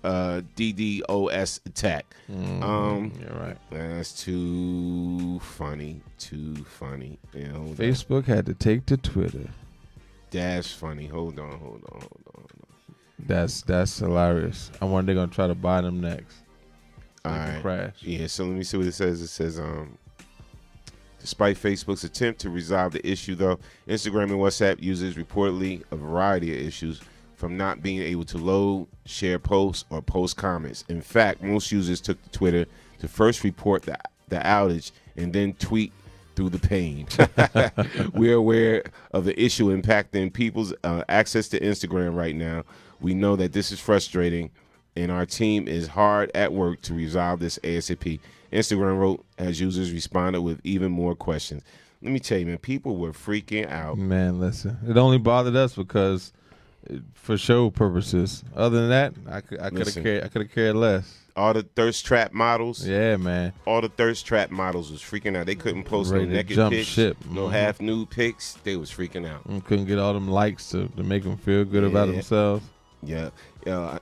DDoS attack. You're right. That's too funny. Too funny. Yeah, Facebook had to take to Twitter. That's funny. Hold on. That's hilarious. I wonder they're gonna try to buy them next. All right. Crash. Yeah. So let me see what it says. It says, despite Facebook's attempt to resolve the issue, though, Instagram and WhatsApp users reportedly a variety of issues, from not being able to load, share posts, or post comments. In fact, most users took to Twitter to first report the outage and then tweet through the pain. We're aware of the issue impacting people's access to Instagram right now. We know that this is frustrating, and our team is hard at work to resolve this ASAP. Instagram wrote as users responded with even more questions. Let me tell you, man, people were freaking out. Man, listen, it only bothered us because for show purposes. Other than that, I could have cared less. All the thirst trap models. Yeah, man. All the thirst trap models was freaking out. They couldn't post no naked pics, ship. No half nude pics. They was freaking out. And couldn't get all them likes to make them feel good about themselves. Yeah.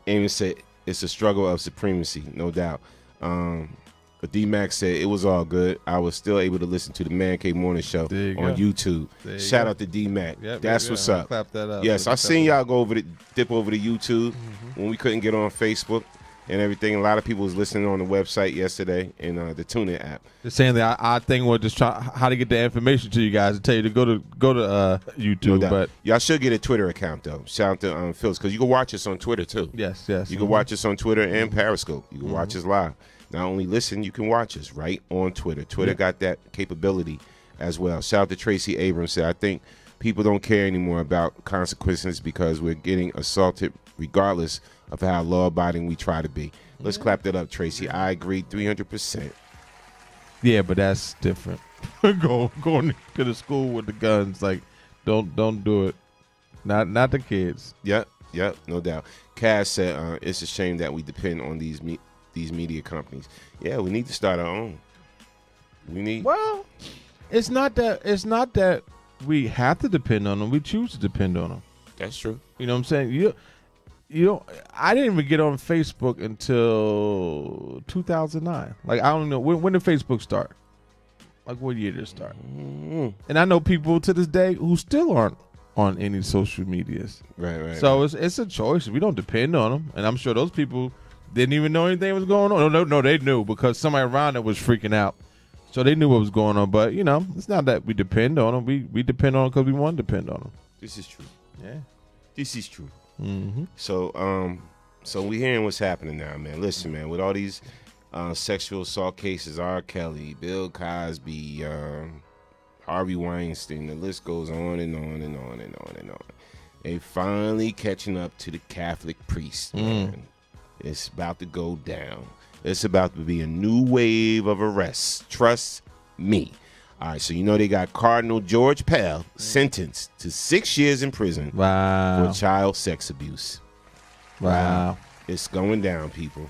Amy said it's a struggle of supremacy, no doubt. But D-Max said it was all good. I was still able to listen to the Man Cave Morning Show on YouTube. Shout out to D-Mac. Yep, That's what's up. Clap that up. Yes, I seen y'all go dip over to YouTube when we couldn't get on Facebook and everything. A lot of people was listening on the website yesterday and the TuneIn app. Just saying that our thing was just try how to get the information to you guys to tell you to go to YouTube. No, but y'all should get a Twitter account though. Shout out to Phil's because you can watch us on Twitter too. Yes. You can watch us on Twitter and Periscope. You can watch us live. Not only listen, you can watch us right on Twitter. Twitter got that capability as well. Shout out to Tracy Abrams. Said, I think people don't care anymore about consequences because we're getting assaulted regardless of how law-abiding we try to be. Let's clap that up, Tracy. I agree 300%. Yeah, but that's different. Going to the school with the guns, like, don't do it. Not the kids. Yep, no doubt. Cass said it's a shame that we depend on these media companies. Yeah, we need to start our own. Well, it's not that we have to depend on them. We choose to depend on them. That's true. You know what I'm saying? You don't. I didn't even get on Facebook until 2009. Like, I don't know when did Facebook start. Like, what year did it start? Mm-hmm. And I know people to this day who still aren't on any social medias. Right. So it's a choice. We don't depend on them, and I'm sure those people didn't even know anything was going on. No, they knew because somebody around them was freaking out, so they knew what was going on. But it's not that we depend on them. We depend on them because we want to depend on them. This is true. Yeah, this is true. Mm-hmm. So we hearing what's happening now, man. Listen, man, with all these sexual assault cases, R. Kelly, Bill Cosby, Harvey Weinstein, the list goes on and on and on and on and on. They finally catching up to the Catholic priests, man. It's about to go down. It's about to be a new wave of arrests. Trust me. All right, so they got Cardinal George Pell sentenced to 6 years in prison for child sex abuse. Wow. It's going down, people.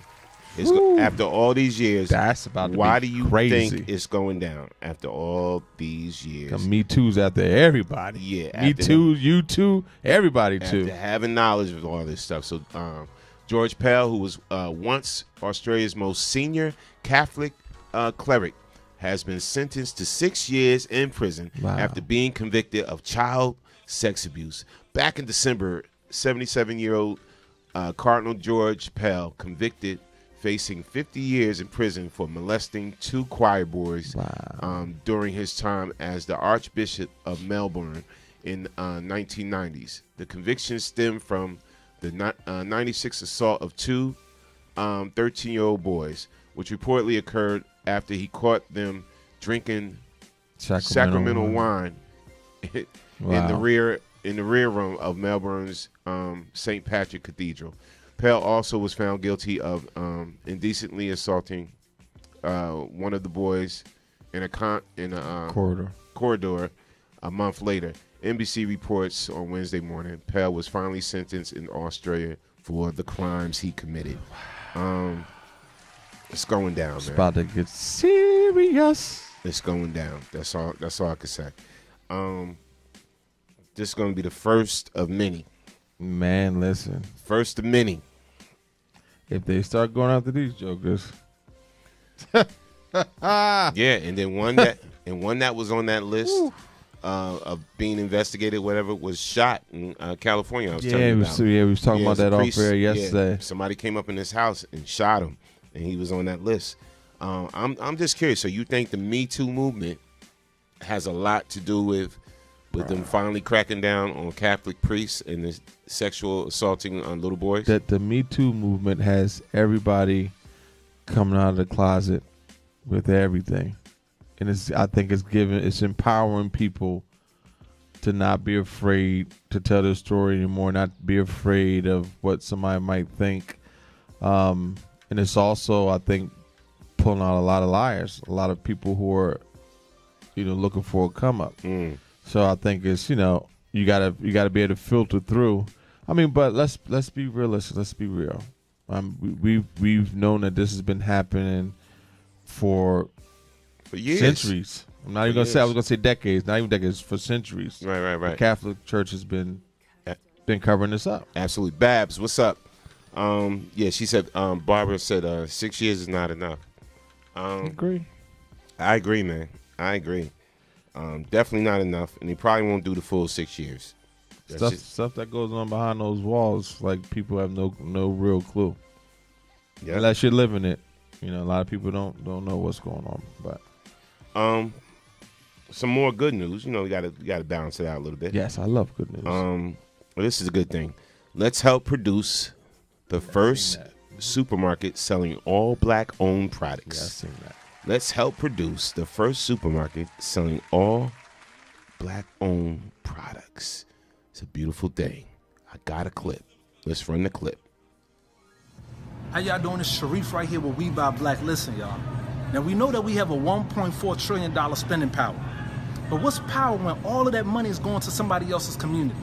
After all these years, that's about to why be do you crazy. think it's going down after all these years? Me Too's after everybody. Yeah. Me Too, you too, everybody too. After having knowledge of all this stuff. So George Pell, who was once Australia's most senior Catholic cleric, has been sentenced to 6 years in prison after being convicted of child sex abuse. Back in December, 77-year-old Cardinal George Pell convicted, facing 50 years in prison for molesting 2 choir boys during his time as the Archbishop of Melbourne in 1990s. The conviction stemmed from the 96 assault of 2 13-year-old boys, which reportedly occurred after he caught them drinking Sacramental wine in the rear room of Melbourne's St. Patrick Cathedral. Pell also was found guilty of indecently assaulting one of the boys in a corridor a month later. NBC reports on Wednesday morning Pell was finally sentenced in Australia for the crimes he committed. It's going down, man. It's about to get serious. It's going down. That's all I can say. This is going to be the first of many. Man, listen. First of many. If they start going after these jokers. Yeah, and then one that was on that list of being investigated, whatever, was shot in California. I was telling you about. We was talking about that off air yesterday. Yeah, somebody came up in his house and shot him, and he was on that list. I'm just curious. So you think the Me Too movement has a lot to do with them finally cracking down on Catholic priests and the sexual assaulting on little boys? That the Me Too movement has everybody coming out of the closet with everything, and I think it's empowering people to not be afraid to tell their story anymore, not be afraid of what somebody might think, and it's also, I think, pulling out a lot of liars, a lot of people who are, looking for a come up. So I think it's you gotta be able to filter through. I mean, but let's be realistic. Let's be real. We've known that this has been happening for years, centuries. I'm not even gonna say. I was gonna say decades. Not even decades. For centuries. Right. The Catholic Church has been covering this up. Absolutely. Babs, what's up? Yeah, she said. Barbara said 6 years is not enough. I agree, man. I agree. Definitely not enough, and he probably won't do the full 6 years. Stuff that goes on behind those walls, like people have no real clue. Yeah. Unless you're living it, a lot of people don't know what's going on. But some more good news. We gotta balance it out a little bit. Yes, I love good news. Well, this is a good thing. Let's help produce the first supermarket selling all black-owned products. Yeah, I've seen that. Let's help produce the first supermarket selling all black-owned products. It's a beautiful day. I got a clip. Let's run the clip. How y'all doing? It's Sharif right here with We Buy Black. Listen, y'all. Now, we know that we have a $1.4 trillion spending power. But what's power when all of that money is going to somebody else's community?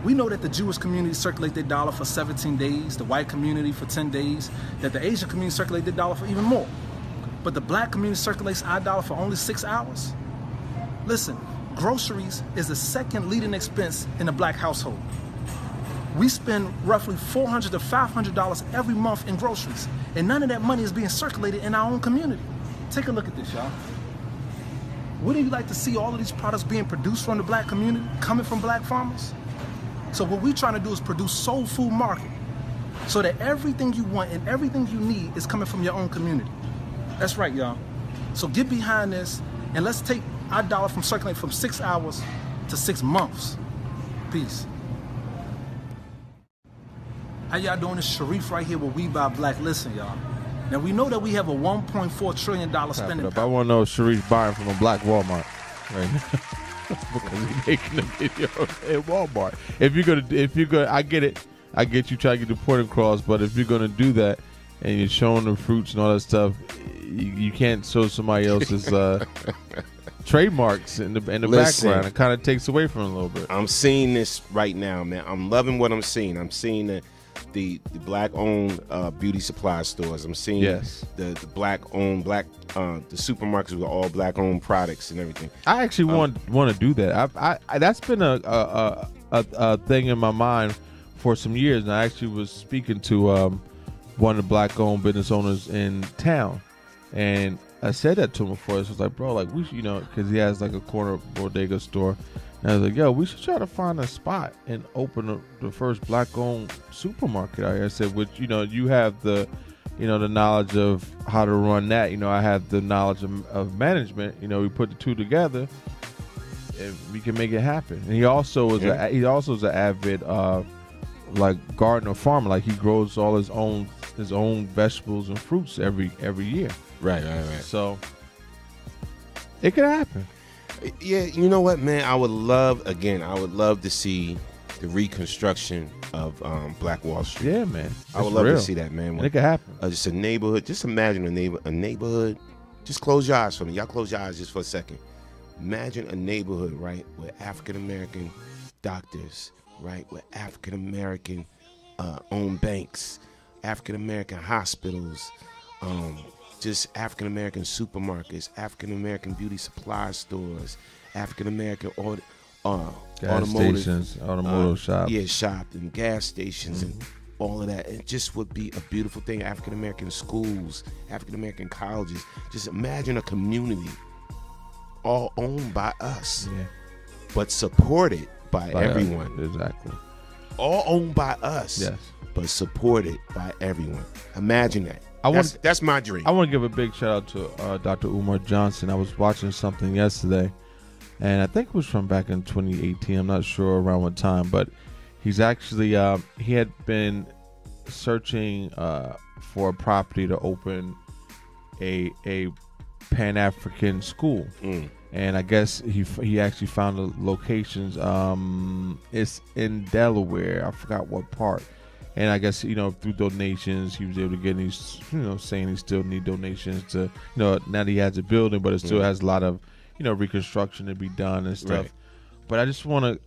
We know that the Jewish community circulate their dollar for 17 days, the white community for 10 days, that the Asian community circulate their dollar for even more. But the black community circulates our dollar for only 6 hours. Listen, groceries is the second leading expense in a black household. We spend roughly $400 to $500 every month in groceries, and none of that money is being circulated in our own community. Take a look at this, y'all. Wouldn't you like to see all of these products being produced from the black community, coming from black farmers? So what we're trying to do is produce soul food market, so that everything you want and everything you need is coming from your own community. That's right, y'all. So get behind this, and let's take our dollar from circulating from 6 hours to 6 months. Peace. How y'all doing? It's Sharif right here with We Buy Black. Listen, y'all. Now, we know that we have a $1.4 trillion spending power. I want to know if Sharif buying from a black Walmart right now. Because he's making a video at Walmart. If you're gonna, I get it. I get you trying to get the point across, but if you're gonna do that and you're showing the fruits and all that stuff, you can't show somebody else's trademarks in the background. It kind of takes away from it a little bit. I'm seeing this right now, man. I'm loving what I'm seeing. I'm seeing the black-owned beauty supply stores. I'm seeing the black-owned the supermarkets with all black-owned products and everything. I actually want to do that. I that's been a thing in my mind for some years, and I actually was speaking to one of the black-owned business owners in town, and I said that to him before. So I was like, bro, like we should, because he has like a corner bodega store. And I was like, yo, we should try to find a spot and open the first black-owned supermarket out here. I said, which, you have the, the knowledge of how to run that. I have the knowledge of management. We put the two together and we can make it happen. And he also is an avid, like gardener farmer. Like he grows all his own vegetables and fruits every year. Right. So it could happen. Yeah, you know what, man? I would love to see the reconstruction of Black Wall Street. Yeah, man. I would love to see that, man. It could happen. Just a neighborhood. Just imagine a neighborhood. Just close your eyes for me. Y'all close your eyes just for a second. Imagine a neighborhood, right, with African-American doctors, right, with African-American owned banks, African-American hospitals, just African-American supermarkets, African-American beauty supply stores, African-American automotive shops. Yeah, shops and gas stations and all of that. It just would be a beautiful thing. African-American schools, African-American colleges. Just imagine a community all owned by us, but supported by everyone. Exactly. All owned by us, but supported by everyone. Imagine that. That's my dream. I want to give a big shout out to Dr. Umar Johnson. I was watching something yesterday, and I think it was from back in 2018. I'm not sure around what time, but he's actually he had been searching for a property to open a Pan-African school, and I guess he actually found the locations. It's in Delaware. I forgot what part. And I guess, through donations, he was able to get these, saying he still need donations to, now that he has a building, but it still has a lot of, reconstruction to be done and stuff. Right. But I just want to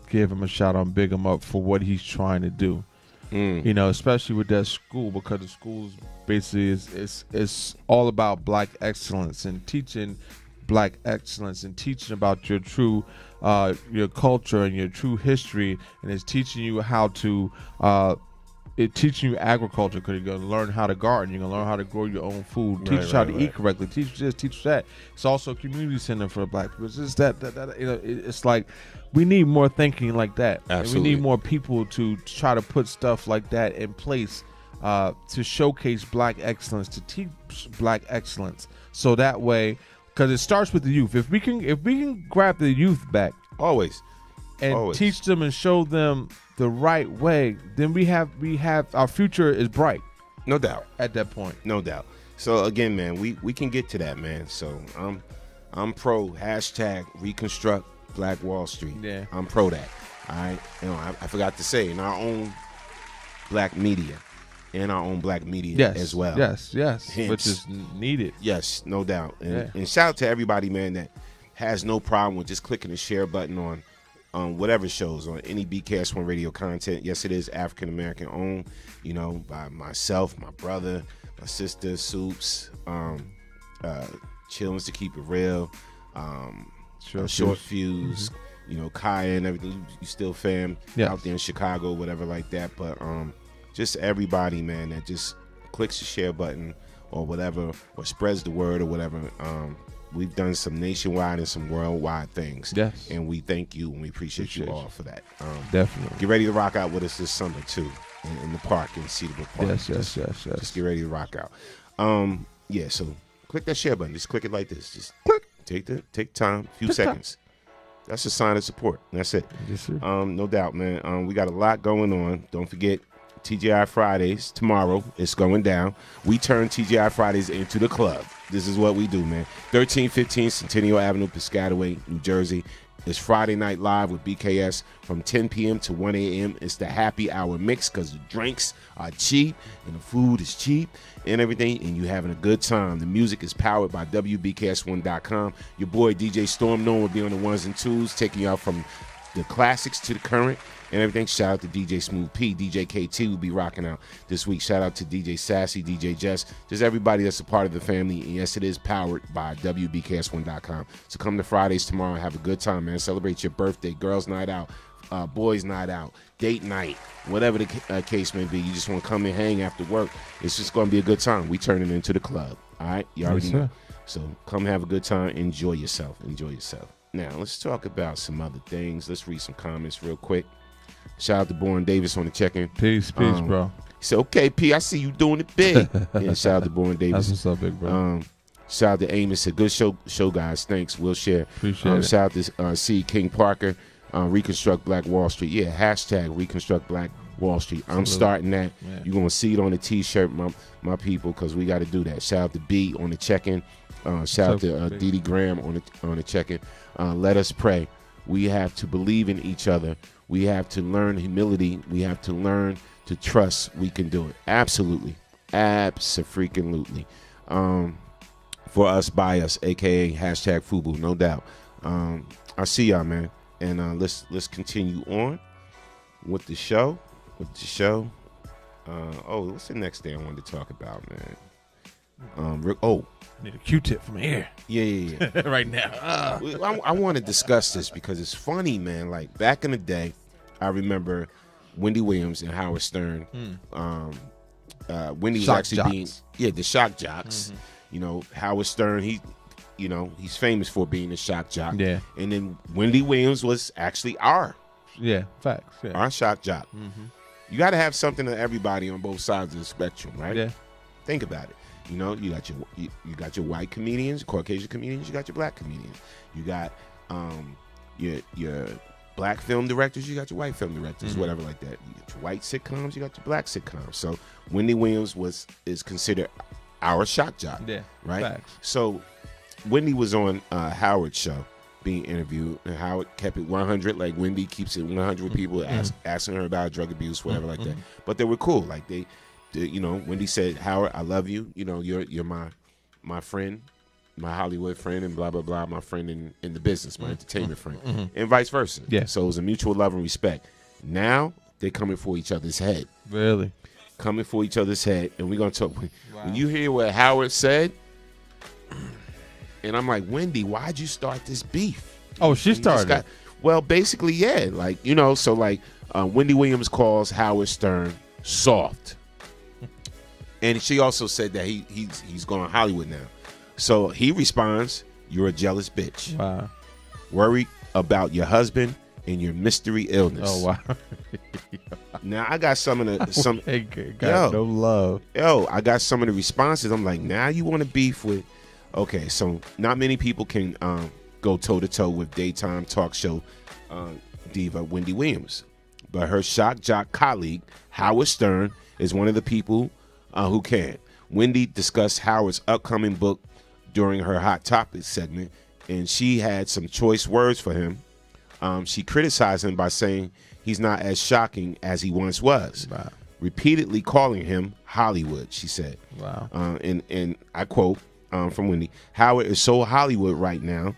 give him a shout out and big him up for what he's trying to do. Especially with that school, because the school basically is all about black excellence and teaching black excellence and teaching about your true your culture and your true history, and it's teaching you how to teaching you agriculture, because you're going to learn how to garden, you're going to learn how to grow your own food, teach you how to eat correctly, teach this, teach that. It's also a community center for black people. It's just that it's like we need more thinking like that. Absolutely. And we need more people to try to put stuff like that in place to showcase black excellence, to teach black excellence, so that way, because it starts with the youth. If we can grab the youth back and teach them and show them the right way, then we have our future is bright. No doubt. At that point. No doubt. So again, man, we can get to that, man. So I'm pro #reconstruct Black Wall Street. Yeah. I'm pro that. All right. I forgot to say, in our own black media. And our own black media as well. Yes, which is needed. Yes, no doubt. And shout out to everybody, man, that has no problem with just clicking the share button on whatever shows, on any BKS1 radio content. Yes, it is African American owned, by myself, my brother, my sister, Soups, Chillins to Keep It Real, Short Fuse, you know, Kaya and everything. You still fam out there in Chicago, whatever like that. But just everybody, man, that just clicks the share button or whatever, or spreads the word or whatever. We've done some nationwide and some worldwide things. Yes. And we thank you and we appreciate you all for that. Definitely. Get ready to rock out with us this summer, too, in the park, in Cedarville Park. Yes. Just get ready to rock out. So click that share button. Just click it like this. Just click. Take time, a few seconds. That's a sign of support. That's it. Yes, sir. No doubt, man. We got a lot going on. Don't forget, TGI Fridays tomorrow. It's going down. We turn TGI Fridays into the club. This is what we do, man. 1315 Centennial Avenue, Piscataway, New Jersey. It's Friday Night Live with BKS from 10 p.m. to 1 a.m. It's the happy hour mix because the drinks are cheap and the food is cheap and everything, and you're having a good time. The music is powered by WBKS1.com. Your boy DJ Storm Known will be on the ones and twos, taking you out from the classics to the current and everything. Shout out to DJ Smooth P. DJ KT will be rocking out this week. Shout out to DJ Sassy, DJ Jess, just everybody that's a part of the family. And yes, it is powered by WBKS1.com. So come to Fridays tomorrow and have a good time, man. Celebrate your birthday, girls' night out, boys' night out, date night, whatever the case may be. You just want to come and hang after work. It's just going to be a good time. We turn it into the club. All right? You already know. So come have a good time. Enjoy yourself. Now, let's talk about some other things. Let's read some comments real quick. Shout out to Born Davis on the check-in. Peace, bro. He said, okay, P, I see you doing it big. Yeah, shout out to Born Davis. That's what's up, big bro. Shout out to Amos. Said, good show, guys. Thanks. We'll share. Appreciate it. Shout out to C. King Parker. Reconstruct Black Wall Street. Yeah, hashtag Reconstruct Black Wall Street. I'm starting that. Yeah. You're going to see it on the T-shirt, my people, because we got to do that. Shout out to B on the check-in. Shout out to Dee Dee Graham on the check-in. Let us pray. We have to believe in each other. We have to learn humility. We have to learn to trust we can do it. Absolutely. Abso-freaking-lutely. For us, by us, a.k.a. hashtag FUBU, no doubt. I see y'all, man. And let's continue on with the show. What's the next thing I wanted to talk about, man? Need a Q-tip from here. Yeah. Right now. I want to discuss this because it's funny, man. Like back in the day, I remember Wendy Williams and Howard Stern. Wendy was actually being the shock jocks. You know, Howard Stern, he's famous for being a shock jock. Yeah. And then Wendy Williams was actually our facts. Yeah. Our shock jock. You got to have something to everybody on both sides of the spectrum, right? Yeah. Think about it. You know, you got your white comedians, Caucasian comedians. You got your black comedians. You got your black film directors. You got your white film directors, whatever like that. You got your white sitcoms. You got your black sitcoms. So Wendy Williams is considered our shock jock. Yeah, right. Facts. So Wendy was on Howard's show being interviewed, and Howard kept it 100. Like Wendy keeps it 100 people asking her about drug abuse, whatever like that. But they were cool. Like they Wendy said, Howard, I love you. You know, you're my friend, my Hollywood friend, and blah, blah, blah, my friend in the business, my entertainment friend, and vice versa. Yeah. So it was a mutual love and respect. Now they're coming for each other's head. Really? Coming for each other's head. And we're going to talk. Wow. When you hear what Howard said, and I'm like, Wendy, why'd you start this beef? Oh, she started. Well, basically, yeah. Like, so like Wendy Williams calls Howard Stern soft. And she also said that he's going to Hollywood now. So he responds, you're a jealous bitch. Wow. Worry about your husband and your mystery illness. Oh, wow. Now, I got some of the... no love. I got some of the responses. I'm like, now you want to beef with... Okay, so not many people can go toe-to-toe with daytime talk show diva Wendy Williams. But her shock jock colleague, Howard Stern, is one of the people who can. Wendy discussed Howard's upcoming book during her Hot Topics segment, and she had some choice words for him. She criticized him by saying he's not as shocking as he once was. Wow. Repeatedly calling him Hollywood, she said. Wow. And I quote from Wendy, Howard is so Hollywood right now.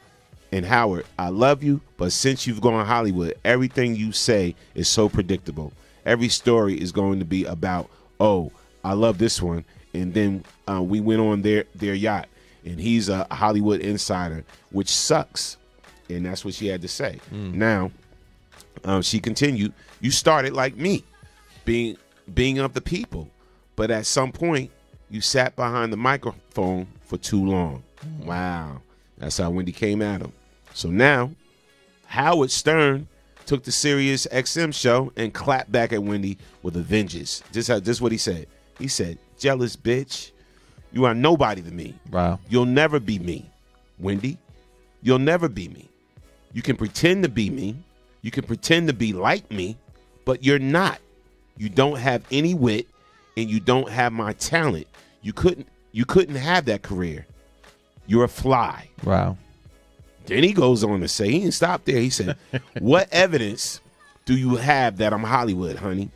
And Howard, I love you, but since you've gone Hollywood, everything you say is so predictable. Every story is going to be about, oh, I love this one. And then we went on their yacht, and he's a Hollywood insider, which sucks. And that's what she had to say. Now, she continued, you started like me, being of the people. But at some point, you sat behind the microphone for too long. Wow. That's how Wendy came at him. So now, Howard Stern took the Sirius XM show and clapped back at Wendy with a vengeance. This is what he said. He said, jealous bitch, you are nobody to me. Wow. You'll never be me, Wendy. You'll never be me. You can pretend to be me. You can pretend to be like me, but you're not. You don't have any wit, and you don't have my talent. You couldn't have that career. You're a fly. Wow. Then he goes on to say, he didn't stop there. He said, what evidence do you have that I'm Hollywood, honey?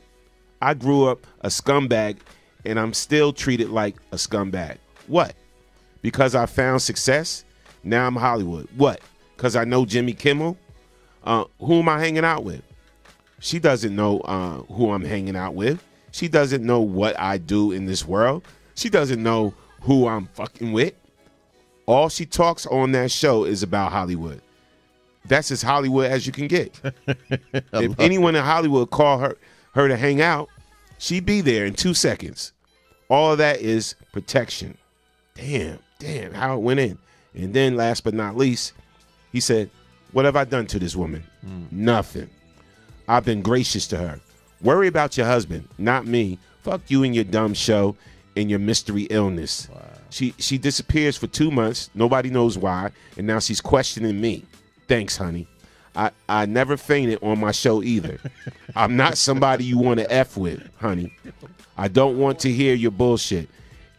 I grew up a scumbag, and I'm still treated like a scumbag. What? Because I found success? Now I'm Hollywood. What? Because I know Jimmy Kimmel? Who am I hanging out with? She doesn't know who I'm hanging out with. She doesn't know what I do in this world. She doesn't know who I'm fucking with. All she talks on that show is about Hollywood. That's as Hollywood as you can get. If anyone in Hollywood call her to hang out, she'd be there in 2 seconds. All of that is protection. Damn, how it went in. And then last but not least, he said, what have I done to this woman? Nothing. I've been gracious to her. Worry about your husband, not me. Fuck you and your dumb show and your mystery illness. Wow. She disappears for 2 months. Nobody knows why. And now she's questioning me. Thanks, honey. I never fainted on my show either. I'm not somebody you want to F with, honey. I don't want to hear your bullshit.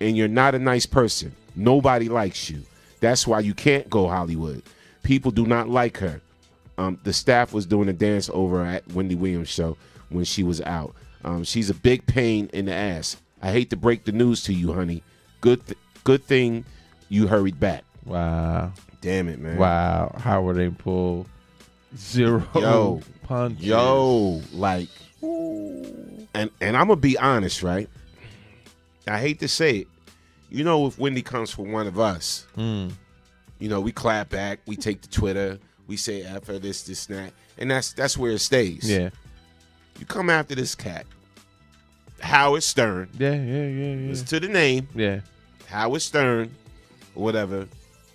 And you're not a nice person. Nobody likes you. That's why you can't go Hollywood. People do not like her. The staff was doing a dance over at Wendy Williams' show when she was out. She's a big pain in the ass. I hate to break the news to you, honey. Good thing you hurried back. Wow. Damn it, man. Wow. Howard ain't pull 0 punches. Yo, like, and I'm going to be honest, right? I hate to say it. You know, if Wendy comes for one of us, you know, we clap back, we take to Twitter, we say F her, this, that, and that's where it stays. Yeah. You come after this cat, Howard Stern. Yeah. Listen to the name. Yeah. Howard Stern, or whatever.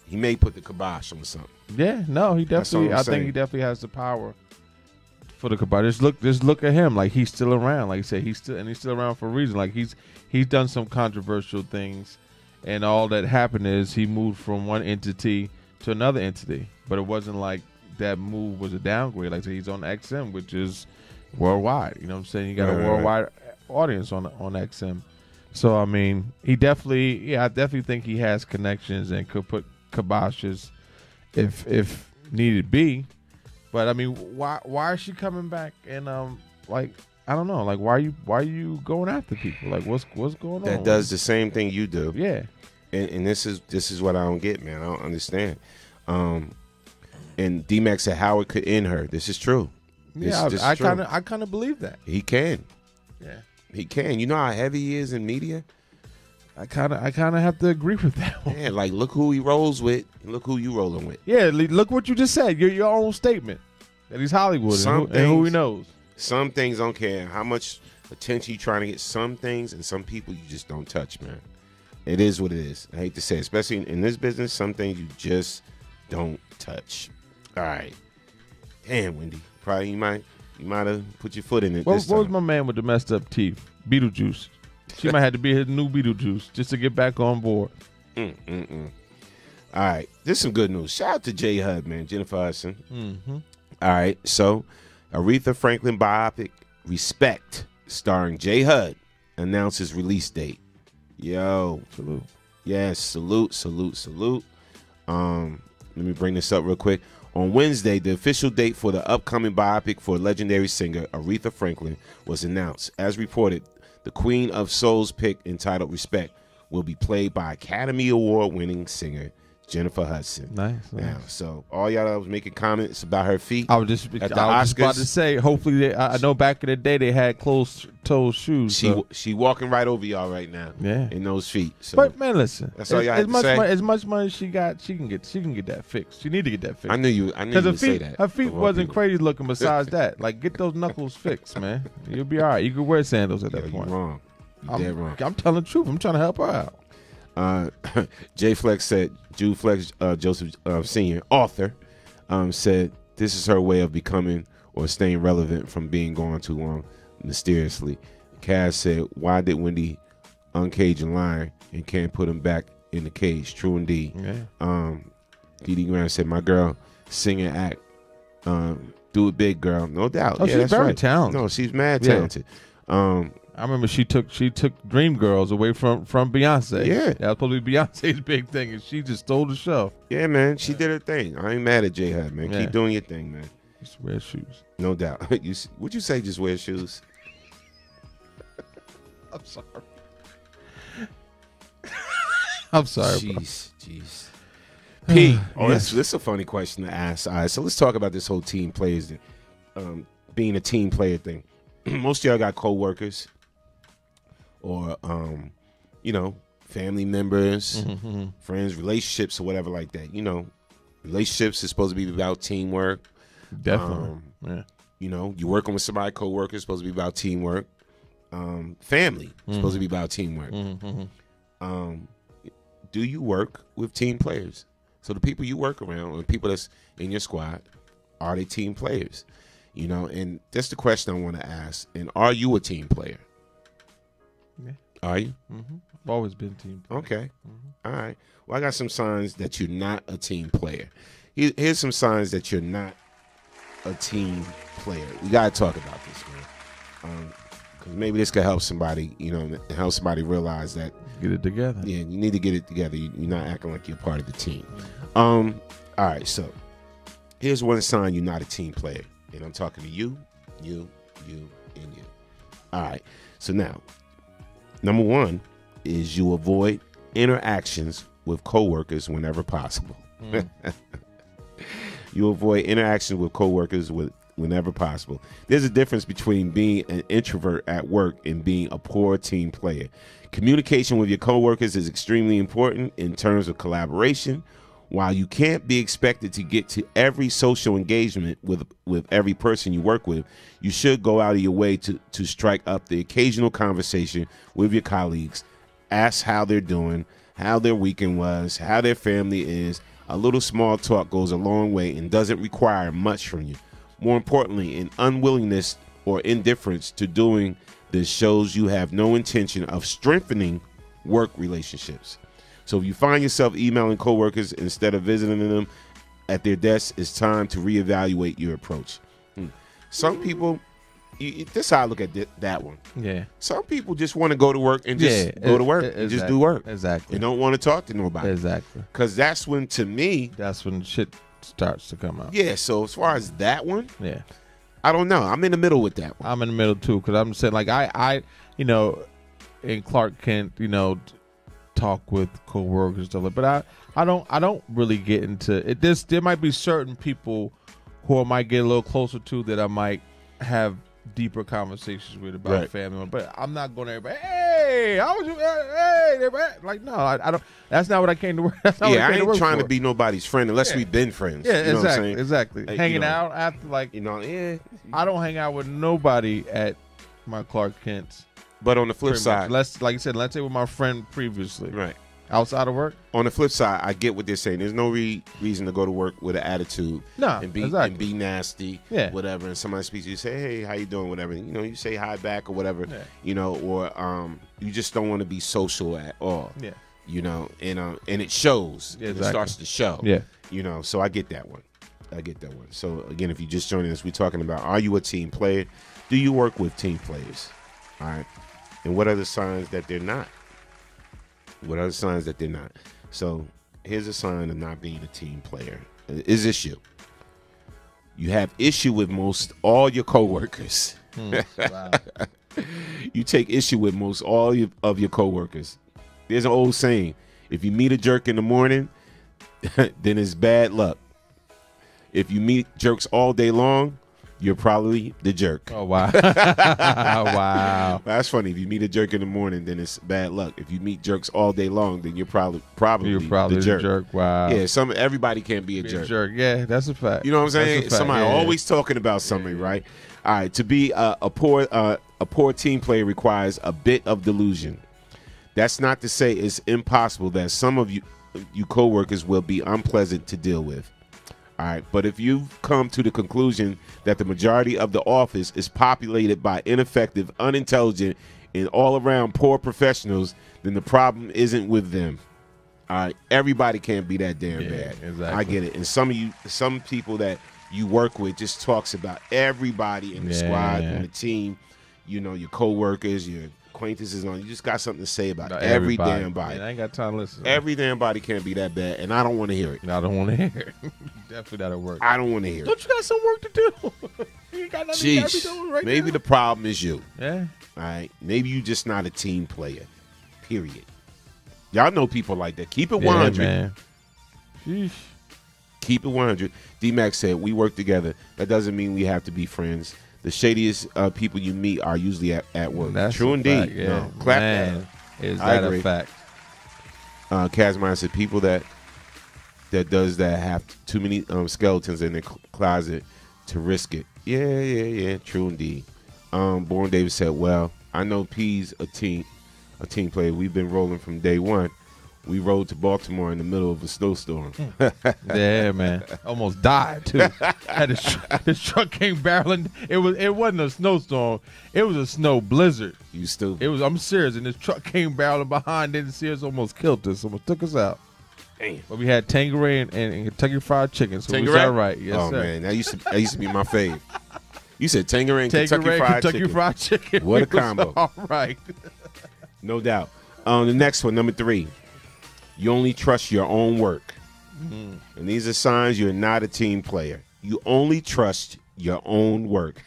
He may put the kibosh on something. Yeah, no, he definitely. I think he definitely has the power for the kibosh. Just look at him. Like, he's still around. Like I said, he's still around for a reason. Like, he's done some controversial things, and all that happened is he moved from one entity to another entity. But it wasn't like that move was a downgrade. Like I said, he's on XM, which is worldwide. You know what I'm saying? You got a worldwide audience on XM. So I mean, I definitely think he has connections and could put kiboshes if needed be. But I mean, why is she coming back? And like, I don't know. Like, why are you going after people? Like, what's going on? That does the same thing you do. Yeah. And this is what I don't get, man. I don't understand. And D-Max said Howard could end her. This is true. I kind of believe that. He can. Yeah. He can. You know how heavy he is in media? I kind of have to agree with that one. Yeah, like, look who he rolls with. Look who you rolling with. Yeah, look what you just said. Your own statement that he's Hollywood and who he knows. Some things don't care how much attention you're trying to get. Some things and some people you just don't touch, man. It is what it is. I hate to say it. Especially in this business, some things you just don't touch. All right. Damn, Wendy. Probably you might have put your foot in it. What was my man with the messed up teeth? Beetlejuice. She might have to be his new Beetlejuice just to get back on board. All right. This is some good news. Shout out to J. Hud, man. Jennifer Hudson. Mm-hmm. All right. So, Aretha Franklin biopic Respect, starring J. Hud, announces release date. Yo. Salute. Yes. Salute. Let me bring this up real quick. On Wednesday, the official date for the upcoming biopic for legendary singer Aretha Franklin was announced. As reported, the Queen of Soul's pick, entitled Respect, will be played by Academy Award-winning singer Jennifer Hudson. Nice. Now, so all y'all that was making comments about her feet. I was just about to say. Hopefully, I know back in the day they had closed-toe shoes. She walking right over y'all right now. Yeah. In those feet. So but man, listen. That's all y'all had to say. As much money she got, she can get that fixed. She need to get that fixed. I knew you would say that. Her feet wasn't crazy looking. Besides that, like get those knuckles fixed, man. You'll be all right. You can wear sandals at that point. You're wrong. You're dead wrong. I'm telling the truth. I'm trying to help her out. Jay Flex said, Jude Flex, Joseph Sr., author, said this is her way of becoming or staying relevant from being gone too long, mysteriously. Cass said, why did Wendy uncage a lion and can't put him back in the cage? True indeed. Yeah. D.D. Grant said, my girl, sing and act. Do it big, girl. No doubt. Oh, she's very talented. No, she's mad talented. I remember she took Dreamgirls away from Beyonce. Yeah. That was supposed to be Beyonce's big thing, and she just stole the show. Yeah, man. She did her thing. I ain't mad at J Hud, man. Keep doing your thing, man. Just wear shoes. No doubt. Would you say just wear shoes? I'm sorry. I'm sorry. Jeez. P. This is a funny question to ask. All right, so let's talk about this whole team players, being a team player thing. Most of y'all got co-workers or, family members, friends, relationships, or whatever like that. Relationships is supposed to be about teamwork. Definitely. You working with somebody, co-workers, supposed to be about teamwork. Family supposed to be about teamwork. Do you work with team players? So the people you work around, or the people that's in your squad, are they team players? And that's the question I want to ask. And are you a team player? Yeah. Are you? I've always been a team player. Okay. All right. Well, I got some signs that you're not a team player. Here's some signs that you're not a team player. We got to talk about this, man. Because maybe this could help somebody, help somebody realize that. Get it together. Yeah, you need to get it together. You're not acting like you're part of the team. All right, so here's one sign you're not a team player. And I'm talking to you, and you. All right. So now, number one is you avoid interactions with coworkers whenever possible. You avoid interactions with coworkers whenever possible. There's a difference between being an introvert at work and being a poor team player. Communication with your coworkers is extremely important in terms of collaboration. While you can't be expected to get to every social engagement with every person you work with, you should go out of your way to strike up the occasional conversation with your colleagues. Ask how they're doing, how their weekend was, how their family is. A little small talk goes a long way and doesn't require much from you. More importantly, an unwillingness or indifference to doing this shows you have no intention of strengthening work relationships. So if you find yourself emailing coworkers instead of visiting them at their desks, it's time to reevaluate your approach. Some people, this is how I look at that one. Yeah. Some people just want to go to work and just go to work and just do work. Exactly. They don't want to talk to nobody. Exactly. Because that's when, to me, that's when shit starts to come out. Yeah. So as far as that one, yeah, I don't know. I'm in the middle with that one. I'm in the middle too, because I'm saying like I in Clark Kent, talk with coworkers and stuff, but I don't really get into it. There might be certain people who I might get a little closer to that I might have deeper conversations with about family, but I'm not going to everybody. Hey, how was you? Hey, like no, I don't. That's not what I came to work. That's not what I ain't trying for. to be nobody's friend unless we've been friends. Yeah, you know what I'm saying? Exactly. Hanging out after I don't hang out with nobody at my Clark Kent's. But on the flip side, like I said, let's say with my friend previously, right, outside of work. On the flip side, I get what they're saying. There's no reason to go to work with an attitude, and be nasty, whatever. And somebody speaks to you, say, "Hey, how you doing?" Whatever. You say hi back or whatever. Yeah. Or you just don't want to be social at all. Yeah. And it shows. Yeah, exactly. It starts to show. Yeah. So I get that one. So again, if you're just joining us, we're talking about: are you a team player? Do you work with team players? All right. And what are the signs that they're not? So here's a sign of not being a team player. Is this you? You have issue with most all your coworkers. Wow. You take issue with most all of your coworkers. There's an old saying: if you meet a jerk in the morning, then it's bad luck. If you meet jerks all day long, you're probably the jerk. Oh, wow. Wow. That's funny. If you meet a jerk in the morning, then it's bad luck. If you meet jerks all day long, then you're probably the jerk. Wow. Yeah, everybody can't be a jerk. Yeah, that's a fact. You know what I'm saying? Somebody always talking about something, right? All right. To be a poor team player requires a bit of delusion. That's not to say it's impossible that some of you coworkers will be unpleasant to deal with. All right, but if you've come to the conclusion that the majority of the office is populated by ineffective, unintelligent, and all-around poor professionals, then the problem isn't with them. All right, everybody can't be that damn bad. Exactly. I get it. And some people that you work with just talks about everybody in the squad, on the team, your coworkers, your acquaintances on. You just got something to say about every damn body. Man, I ain't got time to listen. Every damn body can't be that bad, and I don't want to hear it. I don't want to hear it. Definitely not at work. I don't want to hear it. Don't you got some work to do? You ain't got nothing to be doing right maybe now. The problem is you. Yeah. All right. Maybe you just not a team player. Period. Y'all know people like that. Keep it 100. Man. Sheesh. Keep it 100. D-Mac said, we work together. That doesn't mean we have to be friends. The shadiest people you meet are usually at work. That's true indeed. Fact, yeah. No, clap Man, that. Is that a fact? Kazmine said, people that does that have too many skeletons in their closet to risk it. Yeah. True indeed. Born Davis said, well, I know P's a team player. We've been rolling from day one. We rode to Baltimore in the middle of a snowstorm. Yeah, man. Almost died, too. This truck came barreling. It wasn't a snowstorm. It was a snow blizzard. You stupid. I'm serious. And this truck came barreling behind. Didn't see us. Almost killed us. Almost took us out. Damn. But we had Tanqueray and Kentucky Fried Chicken. So Tanqueray? it was all right. Yes, sir. Man. That used to be my fave. You said Tanqueray and Kentucky Fried Chicken. What a combo. All right. No doubt. The next one, number 3. You only trust your own work. Mm-hmm. And these are signs you're not a team player. You only trust your own work.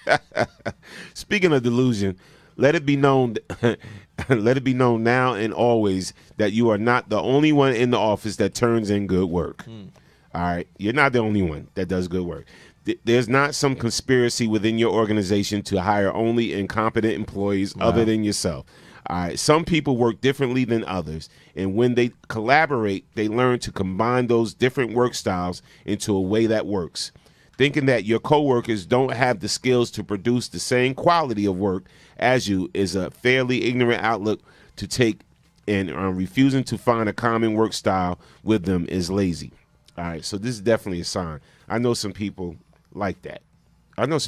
Speaking of delusion, let it be known now and always that you are not the only one in the office that turns in good work. All right? You're not the only one that does good work. There's not some conspiracy within your organization to hire only incompetent employees other than yourself. All right. Some people work differently than others, and when they collaborate, they learn to combine those different work styles into a way that works. Thinking that your coworkers don't have the skills to produce the same quality of work as you is a fairly ignorant outlook to take, and refusing to find a common work style with them is lazy. All right. So this is definitely a sign. I know some people like that. It's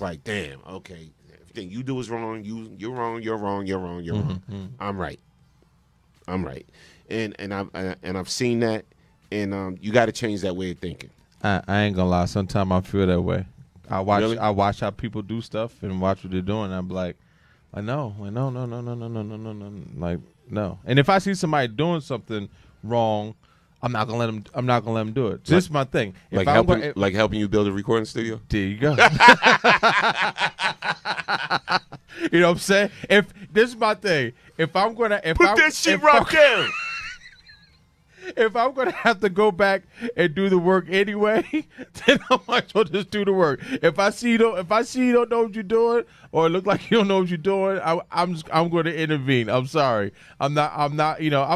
like, damn, okay. Everything you do is wrong. You're wrong. You're wrong. You're wrong. You're wrong. I'm right. And I've seen that, and you got to change that way of thinking. I ain't gonna lie. Sometimes I feel that way. I watch how people do stuff and watch what they're doing. And I'm like, no. Like, no. And if I see somebody doing something wrong, I'm not gonna let them do it. So this is my thing. Like helping you build a recording studio. There you go. You know what I'm saying? If this is my thing, if I'm gonna put that shit right there. If I'm gonna have to go back and do the work anyway, then I might as well just do the work. If I see you don't know what you're doing, or it look like you don't know what you're doing, I'm going to intervene. I'm sorry. I'm not. I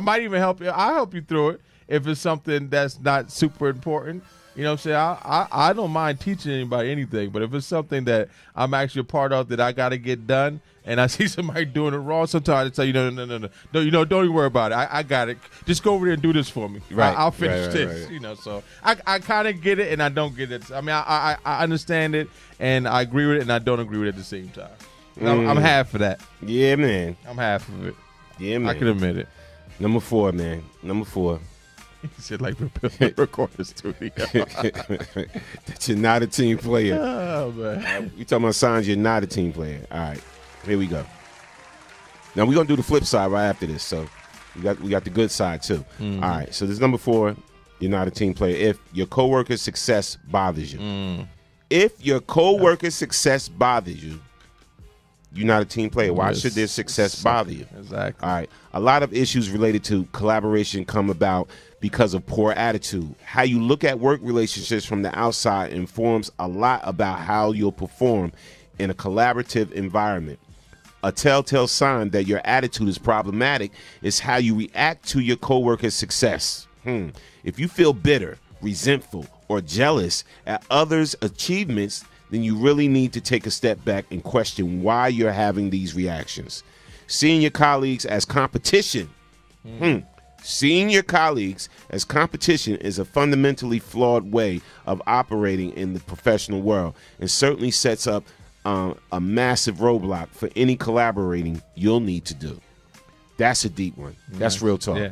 might even help you. I'll help you through it if it's something that's not super important. You know what I'm saying? I don't mind teaching anybody anything, but if it's something that I'm actually a part of that I got to get done, and I see somebody doing it wrong, sometimes I tell you, no, don't even worry about it. I got it. Just go over there and do this for me. Right. I'll finish this. Right. So I kind of get it, and I don't get it. I mean, I understand it, and I agree with it, and I don't agree with it at the same time. I'm half of that. Yeah, man. I'm half of it. Yeah, man. I can admit it. Number 4, man. Number 4. He said, like, we're recording studio. That you're not a team player. Oh, man. You talking about signs you're not a team player. All right. Here we go. Now, we're going to do the flip side right after this. So, we got the good side, too. Mm-hmm. All right. So, this is number 4. You're not a team player. If your coworker's success bothers you. If your coworker's success bothers you, you're not a team player. Why should their success bother you? Exactly. All right. A lot of issues related to collaboration come about because of poor attitude. How you look at work relationships from the outside informs a lot about how you'll perform in a collaborative environment. A telltale sign that your attitude is problematic is how you react to your coworker's success. If you feel bitter, resentful, or jealous at others' achievements, then you really need to take a step back and question why you're having these reactions. Seeing your colleagues as competition. Seeing your colleagues as competition is a fundamentally flawed way of operating in the professional world, and certainly sets up a massive roadblock for any collaborating you'll need to do. That's a deep one. That's real talk. Yeah.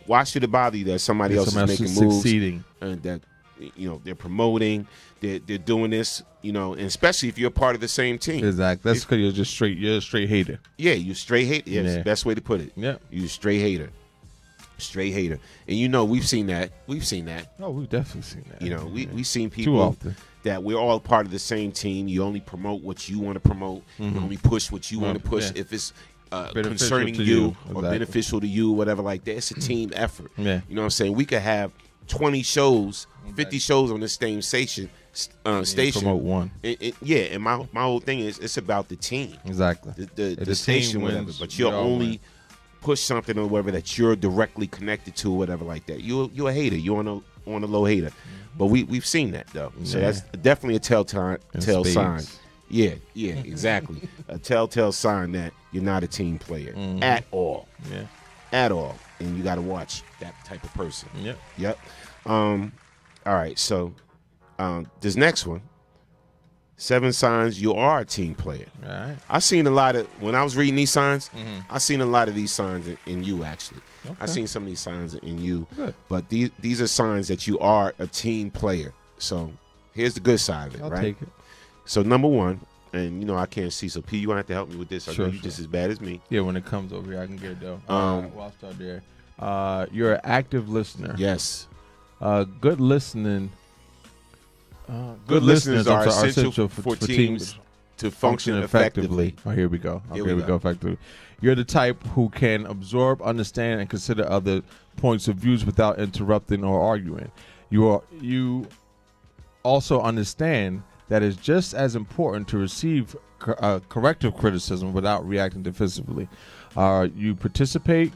Why should it bother you that somebody else is making moves, succeeding, and that they're promoting, they're doing this, and especially if you're part of the same team. Exactly. That's because you're a straight hater. Yeah, you're straight hater. Yeah, that's the best way to put it. Yeah, you're a straight hater. Straight hater. And we've seen that. Oh, we've definitely seen that. We've seen people too often that we're all part of the same team. You only promote what you want to promote. You only push what you want to push. If it's concerning you or beneficial to you, whatever like that. It's a team effort. Yeah. You know what I'm saying? We could have 20 shows, 50 shows on this same station. Promote one. And my whole thing is it's about the team. Exactly. The station, whatever. But you'll only push something or whatever that you're directly connected to, whatever like that. You're a hater. You're on a low hater. But we've seen that though. So that's definitely a telltale sign. Yeah, exactly. A telltale sign that you're not a team player at all. Yeah. At all. And you got to watch that type of person. Yep. All right, so this next one, 7 signs you are a team player. All right. I seen a lot of, when I was reading these signs, I seen a lot of these signs in you, actually. Okay. I seen some of these signs in you. Good. But these are signs that you are a team player. So here's the good side of it, I'll right? take it. So number 1, and I can't see, so P, you want to have to help me with this. I know you just as bad as me. Yeah, when it comes over here, I can get it though. Well, I'll start there. You're an active listener. Yes. Good listening. Good listeners are essential for teams to function effectively. Oh, here we go. Here we go. Effectively. You're the type who can absorb, understand, and consider other points of views without interrupting or arguing. You also understand that it's just as important to receive corrective criticism without reacting defensively. You participate.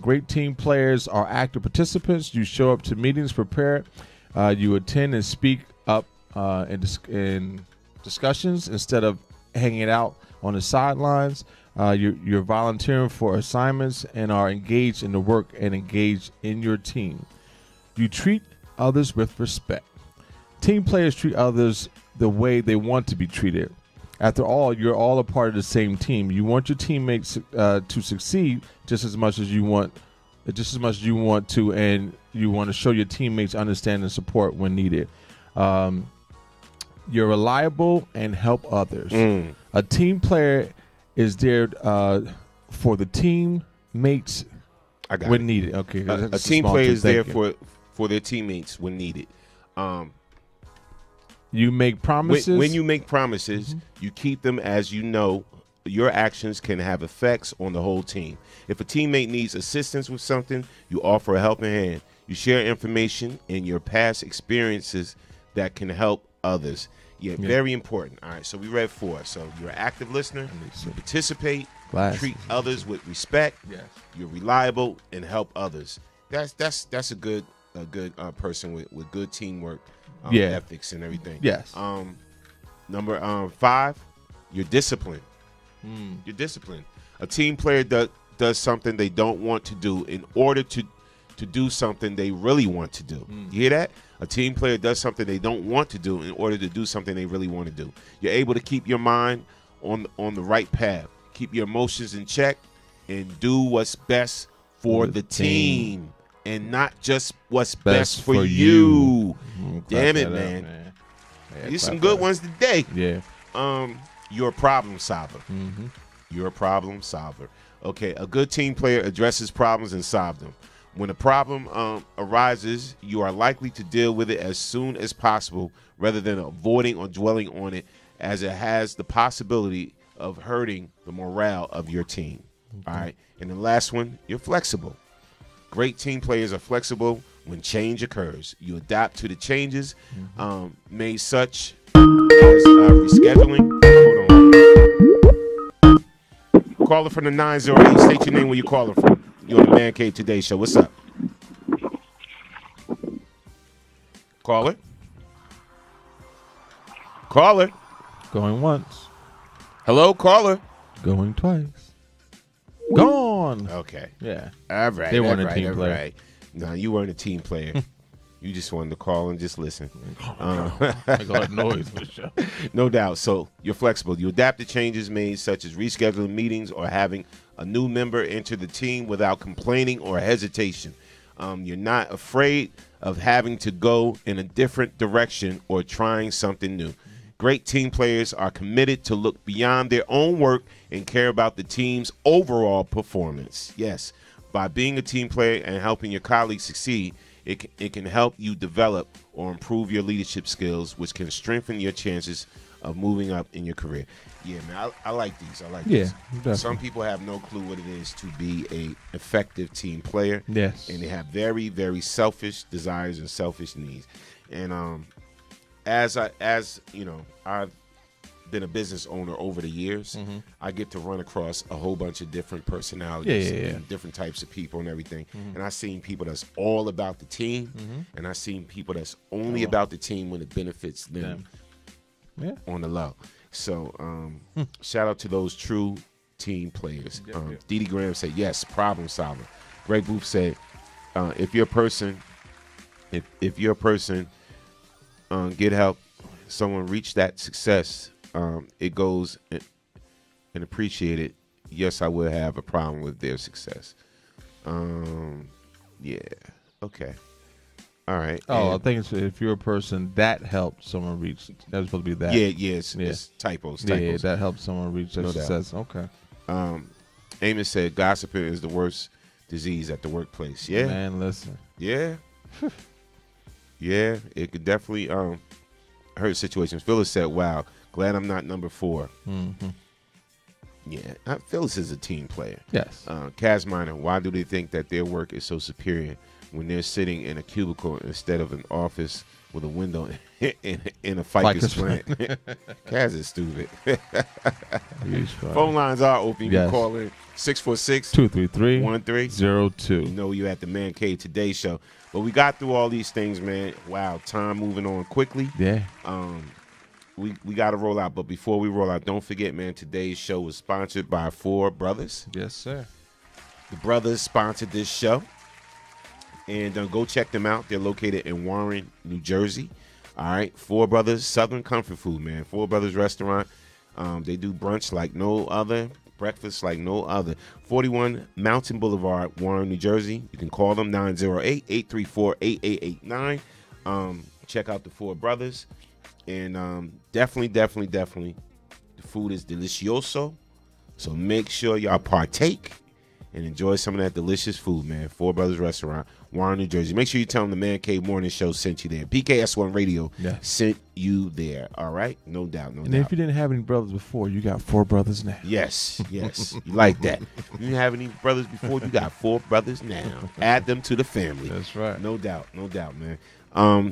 Great team players are active participants. You show up to meetings prepared. You attend and speak up in discussions instead of hanging out on the sidelines. You're volunteering for assignments and are engaged in the work and engaged in your team. You treat others with respect. Team players treat others the way they want to be treated. After all, you're all a part of the same team. You want your teammates to succeed just as much as you want to, and you want to show your teammates understand and support when needed. You're reliable and help others. A team player is there for the teammates when needed. Okay, a team player is there for their teammates when needed. You make promises. When you make promises, you keep them, as you know. Your actions can have effects on the whole team. If a teammate needs assistance with something, you offer a helping hand. You share information and your past experiences that can help others. Yeah, very important. All right, so we read 4. So you're an active listener, you participate, treat others with respect, you're reliable, and help others. That's a good person with good teamwork, ethics and everything. Yes. Number 5, you're disciplined. You're disciplined. A team player does something they don't want to do in order to do something they really want to do. You hear that? A team player does something they don't want to do in order to do something they really want to do. You're able to keep your mind on the right path, keep your emotions in check, and do what's best for the team, and not just what's best for you. Damn it, man. These some good ones today. Yeah. You're a problem solver. You're a problem solver. Okay, a good team player addresses problems and solves them. When a problem arises, you are likely to deal with it as soon as possible rather than avoiding or dwelling on it, as it has the possibility of hurting the morale of your team. All right. And the last one, you're flexible. Great team players are flexible when change occurs. You adapt to the changes made such as rescheduling. Hold on. Caller from the 908. State your name where you're calling from. You're on the Man Cave Today Show. What's up? Caller? Caller? Going once. Hello, caller? Going twice. Gone. Okay. Yeah. All right. They weren't all a team right, player. Right. No, you weren't a team player. You just wanted to call and just listen. Make a lot of noise for the show. No doubt. So you're flexible. You adapt to changes made, such as rescheduling meetings or having a new member enter the team without complaining or hesitation. You're not afraid of having to go in a different direction or trying something new. Great team players are committed to look beyond their own work and care about the team's overall performance. Yes, by being a team player and helping your colleagues succeed, it can help you develop or improve your leadership skills, which can strengthen your chances of moving up in your career. Yeah, man, I like these. I like these. Definitely. Some people have no clue what it is to be a effective team player. Yes. And they have very, very selfish desires and selfish needs. And as you know, I've been a business owner over the years. I get to run across a whole bunch of different personalities and different types of people and everything. And I've seen people that's all about the team, and I've seen people that's only about the team when it benefits them on the low. So shout out to those true team players. Dee Dee Graham said, yes, problem solver. Greg Booth said, if you're a person, get help, someone reach that success, it goes and appreciate it. Yes, I would have a problem with their success. Yeah. Okay. All right. Oh, I think it's if you're a person that helped someone reach. That was supposed to be that. Yeah. It's typos. Yeah, that helped someone reach their success. Okay. Amos said gossiping is the worst disease at the workplace. Yeah. Man, listen. Yeah. Yeah, it could definitely hurt situations. Phyllis said, wow, glad I'm not number 4. Yeah, Phyllis is a team player. Yes. Kaz Minor, why do they think that their work is so superior when they're sitting in a cubicle instead of an office with a window in a ficus plant? Kaz is stupid. Phone lines are open. You can call in 646-233-1302. You know you at the Man Cave Today Show. But we got through all these things, man. Wow, time moving on quickly. Yeah. We got to roll out. But before we roll out, don't forget, man, today's show was sponsored by Four Brothers. Yes, sir. The brothers sponsored this show. And go check them out. They're located in Warren, New Jersey. All right. Four Brothers, Southern Comfort Food, man. Four Brothers Restaurant. They do brunch like no other. Breakfast like no other. 41 Mountain Boulevard, Warren, New Jersey. You can call them 908-834-8889. Check out the Four Brothers. And definitely, the food is delicioso. So make sure y'all partake and enjoy some of that delicious food, man. Four Brothers Restaurant, Warren, New Jersey. Make sure you tell them the Man Cave Morning Show sent you there. BKS1 Radio sent you there. All right? No doubt, no doubt. And if you didn't have any brothers before, you got 4 brothers now. Yes. You like that. If you didn't have any brothers before, you got 4 brothers now. Add them to the family. That's right. No doubt, man.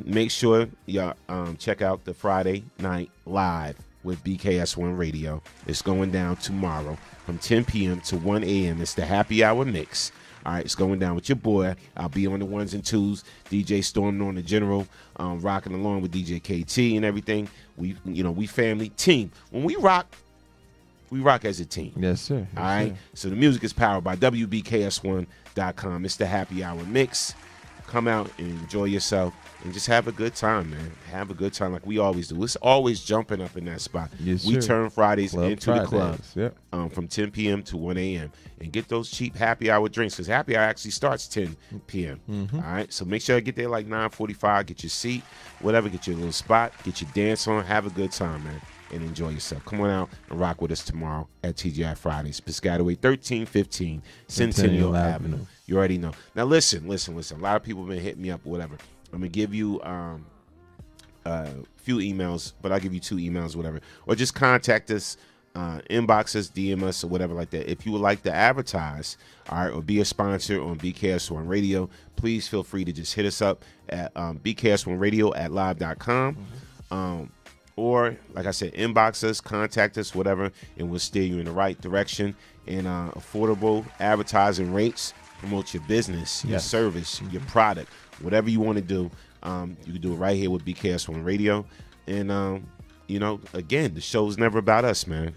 Make sure y'all check out the Friday Night Live with BKS1 Radio. It's going down tomorrow from 10 p.m. to 1 a.m. It's the happy hour mix. All right, it's going down with your boy. I'll be on the 1s and 2s. DJ Storm on the general, rocking along with DJ KT and everything. We family team. When we rock as a team. Yes, sir. All right. So the music is powered by WBKS1.com. It's the happy hour mix. Come out and enjoy yourself and just have a good time, man. Have a good time like we always do. It's always jumping up in that spot. Yes, we sir. turn Fridays into the club Yep. from 10 p.m. to 1 a.m. and get those cheap happy hour drinks because happy hour actually starts 10 p.m. All right, so make sure you get there like 9:45. Get your seat, whatever. Get your little spot. Get your dance on. Have a good time, man, and enjoy yourself. Come on out and rock with us tomorrow at TGI Fridays, Piscataway 1315 Centennial Avenue. You already know. Now listen. A lot of people have been hitting me up or whatever. I'm going to give you a few emails, but I'll give you 2 emails, whatever. Or just contact us inbox us, DM us, or whatever like that. If you would like to advertise, all right, or be a sponsor on BKS1 Radio, please feel free to just hit us up at BKS1Radio@live.com. Or, like I said, inbox us, contact us, whatever, and we'll steer you in the right direction. And affordable advertising rates, promote your business, your service, your product, whatever you want to do. You can do it right here with BKS1 Radio. And, you know, again, the show's never about us, man.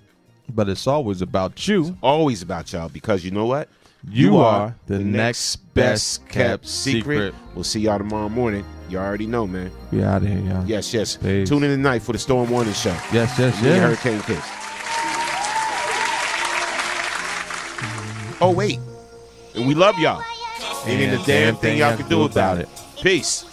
But it's always about you. It's always about y'all, because you know what? You are the next best kept secret. We'll see y'all tomorrow morning. You already know, man. We out of here, y'all. Yes, yes. Peace. Tune in tonight for the Storm Warning Show. Yes, yes, Me and yes. Hurricane Kiss. Oh, wait. And we love y'all. Ain't a damn thing y'all can do about it. Peace.